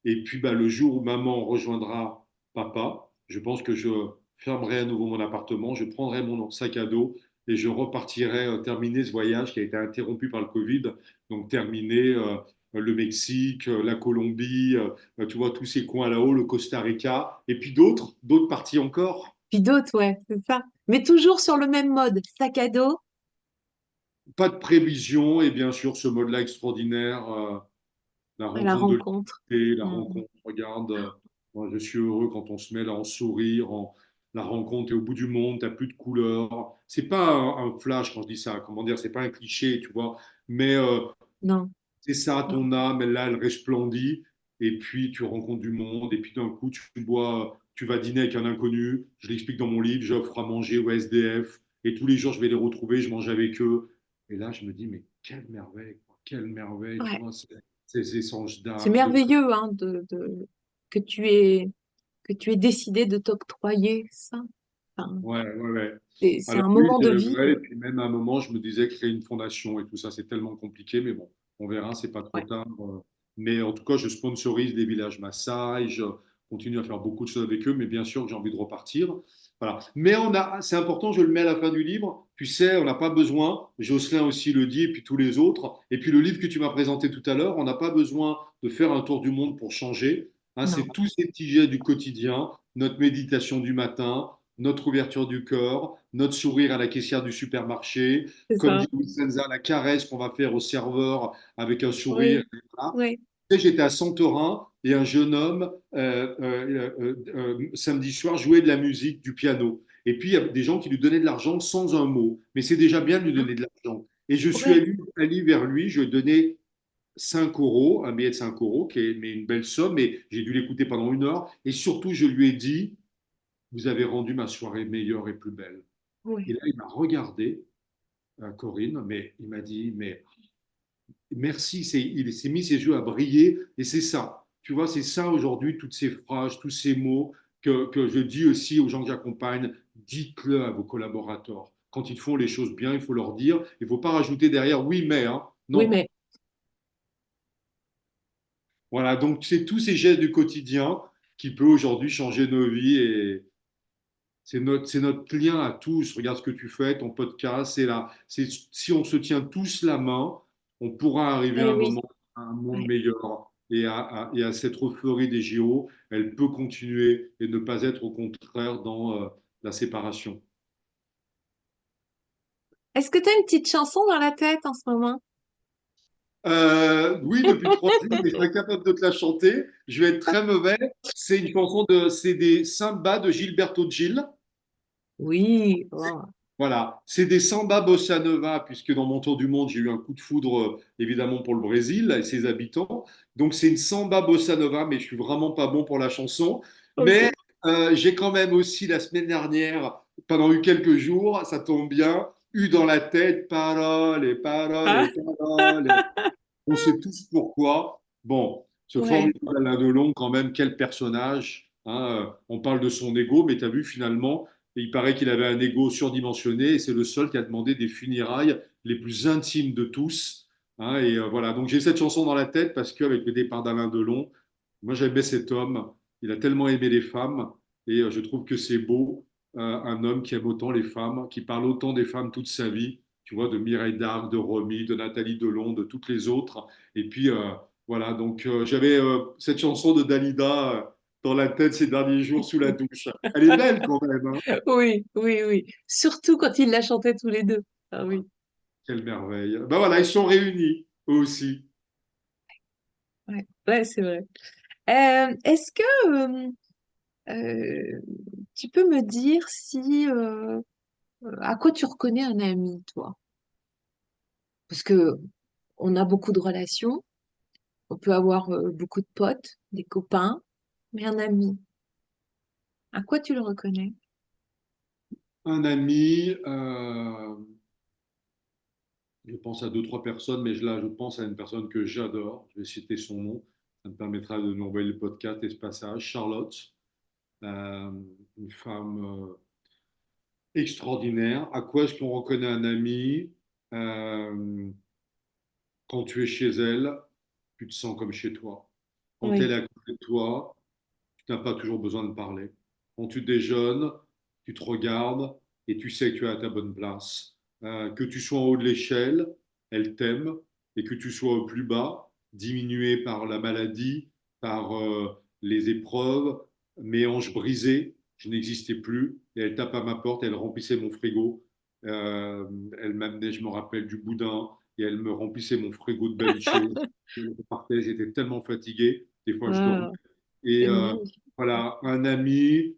Et puis, bah, le jour où maman rejoindra papa, je pense que je fermerai à nouveau mon appartement, je prendrai mon sac à dos et je repartirai terminer ce voyage qui a été interrompu par le Covid. Donc, terminer le Mexique, la Colombie, tu vois, tous ces coins là-haut, le Costa Rica, et puis d'autres parties encore. Puis d'autres, ouais, c'est ça. Mais toujours sur le même mode, sac à dos Pas de prévision, et bien sûr, ce mode-là extraordinaire, la à la rencontre de rencontre. l'humanité, la Mm. rencontre, regarde, moi, je suis heureux quand on se met là en sourire, la rencontre est au bout du monde, t'as plus de couleurs. C'est pas un flash quand je dis ça, comment dire, c'est pas un cliché, tu vois, mais Non, c'est ça, non, ton âme, là, elle resplendit, et puis tu rencontres du monde, et puis d'un coup, tu vas dîner avec un inconnu, je l'explique dans mon livre, j'offre à manger au SDF, et tous les jours, je vais les retrouver, je mange avec eux, et là, je me dis, mais quelle merveille, tu ouais. vois, ces échanges C'est d'âme, merveilleux hein, que que tu aies décidé de t'octroyer ça. Enfin, Ouais, ouais, ouais. c'est Alors un oui, moment j'ai de le vie. vrai, et puis même à un moment, je me disais créer une fondation et tout ça, c'est tellement compliqué, mais bon, on verra, c'est pas trop Ouais. tard. Mais en tout cas, je sponsorise des villages Maasai, je continue à faire beaucoup de choses avec eux, mais bien sûr que j'ai envie de repartir. Voilà. Mais c'est important, je le mets à la fin du livre, tu sais, on n'a pas besoin, Jocelyn aussi le dit, et puis tous les autres, et puis le livre que tu m'as présenté tout à l'heure, on n'a pas besoin de faire un tour du monde pour changer. Hein, Non, c'est tous ces petits gestes du quotidien, notre méditation du matin, notre ouverture du corps, notre sourire à la caissière du supermarché, c'est comme ça. dit Vincenza, la caresse qu'on va faire au serveur avec un sourire. Oui, Voilà. oui, Tu sais, j'étais à Santorin et un jeune homme, samedi soir, jouait de la musique, du piano. Et puis, il y a des gens qui lui donnaient de l'argent sans un mot. Mais c'est déjà bien de lui hein, donner de l'argent. Et je suis ouais, allé vers lui, je lui ai donné 5 euros, un billet de 5 euros, qui est mais une belle somme, et j'ai dû l'écouter pendant 1 heure. Et surtout, je lui ai dit, vous avez rendu ma soirée meilleure et plus belle. Et oui. là, il m'a regardé, Corinne, mais il m'a dit, mais merci, il s'est mis ses yeux à briller, et c'est ça. Tu vois, c'est ça aujourd'hui, toutes ces phrases, tous ces mots que je dis aussi aux gens que j'accompagne, dites-le à vos collaborateurs. Quand ils font les choses bien, il faut leur dire, il ne faut pas rajouter derrière, oui, mais, hein. Oui, Non. mais Voilà, donc c'est tous ces gestes du quotidien qui peuvent aujourd'hui changer nos vies, et c'est notre lien à tous. Regarde ce que tu fais, ton podcast, c'est là. Si on se tient tous la main, on pourra arriver à eh un oui, moment, à un monde ouais. meilleur. Et à cette euphorie des JO, elle peut continuer et ne pas être au contraire dans la séparation. Est-ce que tu as une petite chanson dans la tête en ce moment? Oui, depuis 3 jours, mais je suis incapable de te la chanter. Je vais être très mauvais. C'est des sambas de Gilberto Gil. Oui, oh, Voilà, c'est des samba bossa nova, puisque dans mon tour du monde, j'ai eu un coup de foudre, évidemment, pour le Brésil et ses habitants. Donc, c'est une samba bossa nova, mais je suis vraiment pas bon pour la chanson. Mais ok. j'ai quand même aussi, la semaine dernière, pendant eu quelques jours, ça tombe bien, eu dans la tête paroles et paroles et Ah, paroles. On sait tous pourquoi. Bon, ce ouais, formidable Alain Delon, quand même, quel personnage. Hein, on parle de son ego, mais tu as vu finalement, il paraît qu'il avait un ego surdimensionné et c'est le seul qui a demandé des funérailles les plus intimes de tous. Hein, et voilà, donc j'ai cette chanson dans la tête parce qu'avec le départ d'Alain Delon, moi j'aimais cet homme. Il a tellement aimé les femmes et je trouve que c'est beau, un homme qui aime autant les femmes, qui parle autant des femmes toute sa vie, tu vois, de Mireille d'Arc, de Romy, de Nathalie Delon, de toutes les autres. Et puis voilà, donc j'avais cette chanson de Dalida dans la tête ces derniers jours sous la douche. Elle est belle quand même, hein. oui, oui, oui. Surtout quand ils la chantaient tous les deux. Ah oui, Quelle merveille. Ben voilà, ils sont réunis, eux aussi. ouais, ouais, c'est vrai. Est-ce que euh, tu peux me dire si à quoi tu reconnais un ami, toi? Parce que on a beaucoup de relations. On peut avoir beaucoup de potes, des copains, mais un ami. À quoi tu le reconnais? Un ami, je pense à deux, trois personnes, mais là, je pense à une personne que j'adore. Je vais citer son nom. Ça me permettra de nous envoyer le podcast et ce passage. Charlotte, euh, une femme extraordinaire. À quoi est-ce qu'on reconnaît un ami? Euh, Quand tu es chez elle, tu te sens comme chez toi. Quand elle est Oui, à côté de toi, tu n'as pas toujours besoin de parler. Quand tu déjeunes, tu te regardes et tu sais que tu es à ta bonne place. Que tu sois en haut de l'échelle, elle t'aime, et que tu sois au plus bas, diminué par la maladie, par les épreuves, mes hanches brisées, je n'existais plus, et elle tape à ma porte, elle remplissait mon frigo. Euh, Elle m'amenait, je me rappelle, du boudin, et elle me remplissait mon frigo de belles choses. Je partais, j'étais tellement fatigué, des fois je dormais. ah, Et c'est magnifique. voilà, un ami.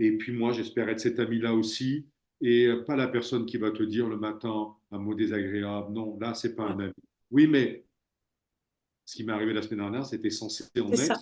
Et puis moi, j'espère être cet ami-là aussi. Et pas la personne qui va te dire le matin un mot désagréable. Non, là, c'est pas Ouais, un ami. Oui, mais ce qui m'est arrivé la semaine dernière, c'était censé c'est en ça. être.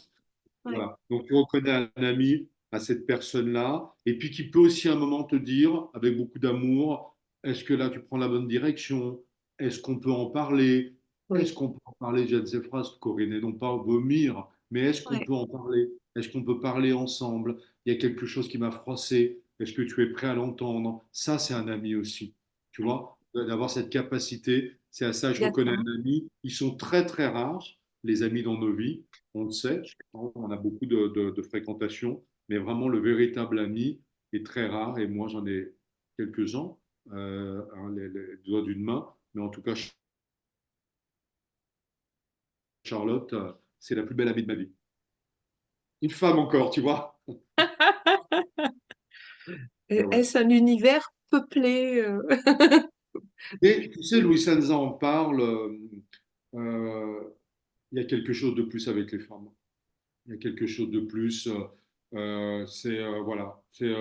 Ouais, Voilà. Donc, tu reconnais un ami à cette personne-là, et puis qui peut aussi à un moment te dire, avec beaucoup d'amour, est-ce que là tu prends la bonne direction? Est-ce qu'on peut en parler? Est-ce oui, qu'on peut en parler? J'ai ces phrases, Corinne, et non pas vomir, mais est-ce qu'on ouais, peut en parler? Est-ce qu'on peut parler ensemble? Il y a quelque chose qui m'a froissé. Est-ce que tu es prêt à l'entendre? Ça, c'est un ami aussi. Tu ouais. vois, d'avoir cette capacité, c'est à ça que je reconnais D'accord. un ami. Ils sont très, très rares, les amis dans nos vies, on le sait. On a beaucoup de fréquentation, mais vraiment le véritable ami est très rare et moi j'en ai quelques-uns, hein, les doigts d'une main, mais en tout cas Charlotte, c'est la plus belle amie de ma vie. Une femme encore, tu vois. Ouais, ouais. Est-ce un univers peuplé Et tu sais, Louis Sanza en parle, il y a quelque chose de plus avec les femmes. Il y a quelque chose de plus. C'est voilà, c'est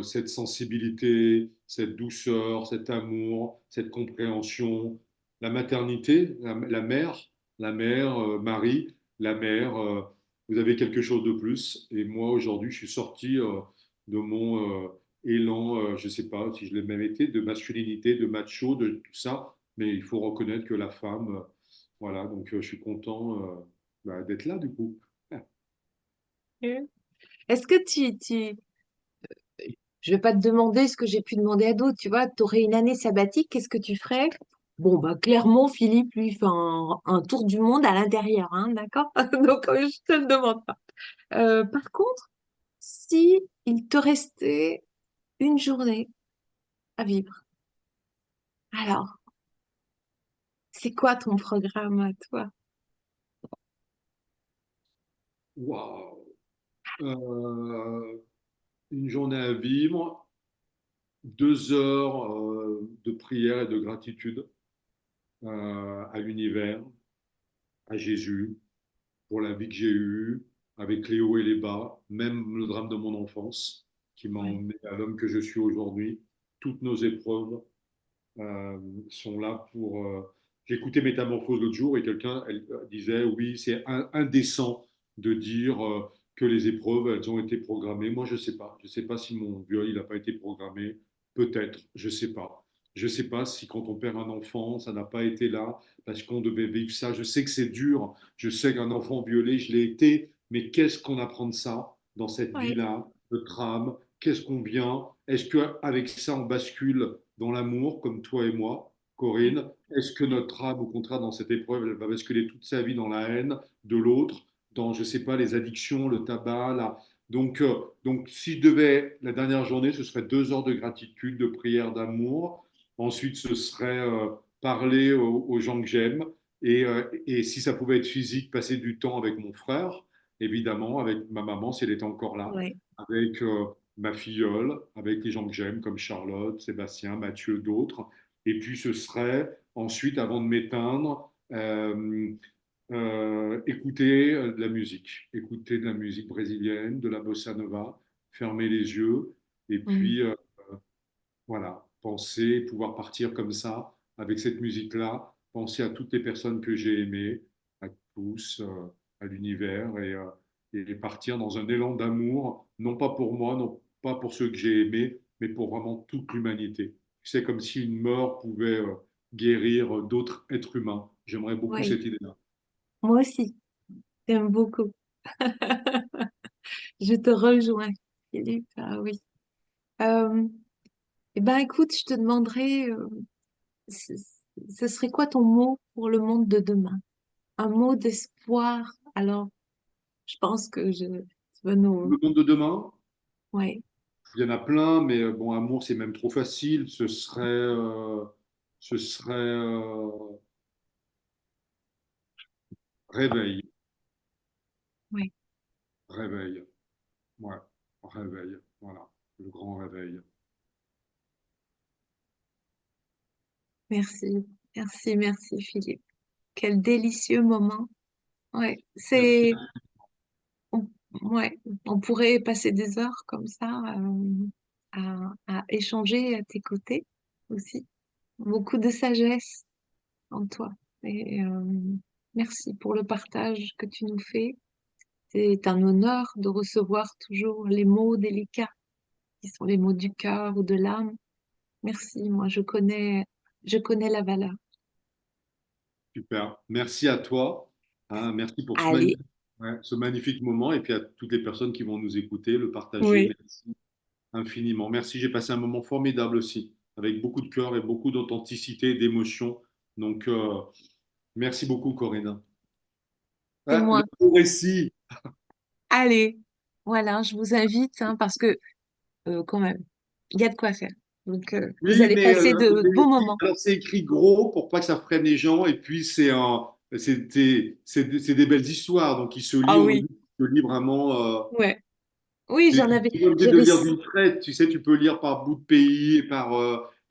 cette sensibilité, cette douceur, cet amour, cette compréhension. La maternité, la mère, Marie, la mère. Vous avez quelque chose de plus. Et moi aujourd'hui, je suis sorti de mon élan. Je ne sais pas si je l'ai même été, de masculinité, de macho, de tout ça. Mais il faut reconnaître que la femme, voilà. Donc je suis content d'être là du coup. Est-ce que je vais pas te demander ce que j'ai pu demander à d'autres, tu vois, tu aurais une année sabbatique, qu'est-ce que tu ferais? Bon, bah, clairement, Philippe, lui, fait un tour du monde à l'intérieur, hein, d'accord? Donc, je te le demande pas. Par contre, si il te restait une journée à vivre, alors, c'est quoi ton programme à toi? Waouh! Euh, une journée à vivre, 2 heures de prière et de gratitude à l'univers, à Jésus, pour la vie que j'ai eue, avec les hauts et les bas, même le drame de mon enfance qui m'a Ouais, emmené à l'homme que je suis aujourd'hui. Toutes nos épreuves euh, sont là pour. J'ai écouté Métamorphose l'autre jour et quelqu'un disait oui, c'est indécent de dire que les épreuves, elles ont été programmées. Moi, je ne sais pas. Je ne sais pas si mon viol, il n'a pas été programmé. Peut-être, je ne sais pas. Je ne sais pas si quand on perd un enfant, ça n'a pas été là parce qu'on devait vivre ça. Je sais que c'est dur. Je sais qu'un enfant violé, je l'ai été. Mais qu'est-ce qu'on apprend de ça dans cette ouais, vie-là, le drame? Qu'est-ce qu'on vient? Est-ce qu'avec ça, on bascule dans l'amour, comme toi et moi, ouais, Corinne? Est-ce que ouais, notre âme, au contraire, dans cette épreuve, elle va basculer toute sa vie dans la haine de l'autre, dans, je ne sais pas, les addictions, le tabac, là. Donc, si je devais, la dernière journée, ce serait 2 heures de gratitude, de prière, d'amour. Ensuite, ce serait parler aux gens que j'aime. Et si ça pouvait être physique, passer du temps avec mon frère, évidemment, avec ma maman, si elle était encore là, ouais. avec ma filleule, avec les gens que j'aime, comme Charlotte, Sébastien, Mathieu, d'autres. Et puis ce serait ensuite, avant de m'éteindre, écouter écouter de la musique brésilienne, de la bossa nova, fermer les yeux, et Mm. puis voilà, penser, pouvoir partir comme ça, avec cette musique-là. penser à toutes les personnes que j'ai aimées, à tous, à l'univers, et partir dans un élan d'amour, non pas pour moi, non pas pour ceux que j'ai aimés, mais pour vraiment toute l'humanité. C'est comme si une mort pouvait guérir d'autres êtres humains. J'aimerais beaucoup Oui, cette idée-là. moi aussi, j'aime beaucoup. Je te rejoins, Philippe. Ah oui. Euh, eh ben, écoute, je te demanderais, ce ce serait quoi ton mot pour le monde de demain? Un mot d'espoir. Alors, je pense que tu vas Le nous, monde de demain, ouais, il y en a plein, mais bon, amour, c'est même trop facile. Ce serait réveil, ouais. réveil, ouais, réveil, voilà, le grand réveil. Merci, merci, merci, Philippe. Quel délicieux moment. Ouais, Merci. on, ouais, on pourrait passer des heures comme ça, à échanger à tes côtés aussi. Beaucoup de sagesse en toi. Et merci pour le partage que tu nous fais. C'est un honneur de recevoir toujours les mots délicats qui sont les mots du cœur ou de l'âme. Merci, moi je connais la valeur. Super. Merci à toi. Hein, merci pour Allez, ouais, ce magnifique moment et puis à toutes les personnes qui vont nous écouter, le partager. oui. Merci infiniment. Merci, j'ai passé un moment formidable aussi, avec beaucoup de cœur et beaucoup d'authenticité et d'émotion. Donc, merci beaucoup, Corinne. C'est Ah, le moi. beau récit. Allez, voilà, je vous invite, hein, parce que quand même, il y a de quoi faire. Donc, vous Oui, allez passer de beaux moments. alors c'est écrit gros pour pas que ça freine les gens. Et puis c'est des belles histoires. Donc il se lit, Ah on oui, dit, il se lit vraiment. ouais. Oui, Et j'en puis avais, tu n'es pas obligé de j'avais, lire d'une traite. Tu sais, tu peux lire par bout de pays et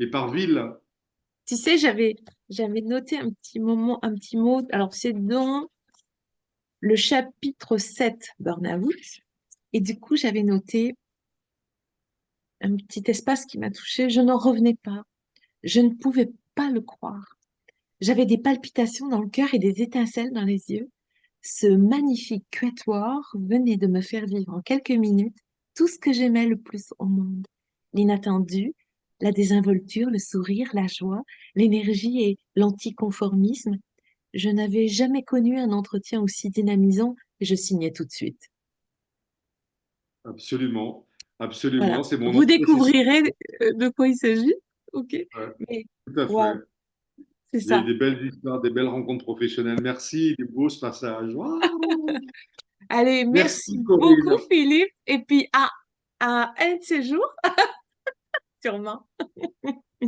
par ville. tu sais, j'avais noté un petit moment, un petit mot. Alors, c'est dans le chapitre 7 Burnout. Et du coup, j'avais noté un petit espace qui m'a touchée. Je n'en revenais pas. Je ne pouvais pas le croire. J'avais des palpitations dans le cœur et des étincelles dans les yeux. Ce magnifique quatuor venait de me faire vivre en quelques minutes tout ce que j'aimais le plus au monde. L'inattendu, la désinvolture, le sourire, la joie, l'énergie et l'anticonformisme. Je n'avais jamais connu un entretien aussi dynamisant et je signais tout de suite. Absolument, Voilà. absolument. C'est mon Vous antipossession. découvrirez de quoi il s'agit. OK. Ouais, Mais tout à waouh, fait. c'est ça. Des belles histoires, des belles rencontres professionnelles. Merci, il est beau ce passage. Waouh. Allez, merci Merci, beaucoup, Corinne. Philippe. Et puis, à un de ces jours, sûrement. Et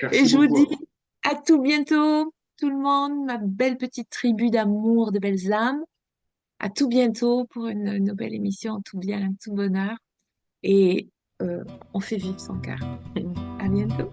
Merci je vous beaucoup à dis vous. à tout bientôt, tout le monde, ma belle petite tribu d'amour, de belles âmes. À tout bientôt pour une nouvelle émission en tout bien, en tout bonheur. Et on fait vivre son cœur. À bientôt.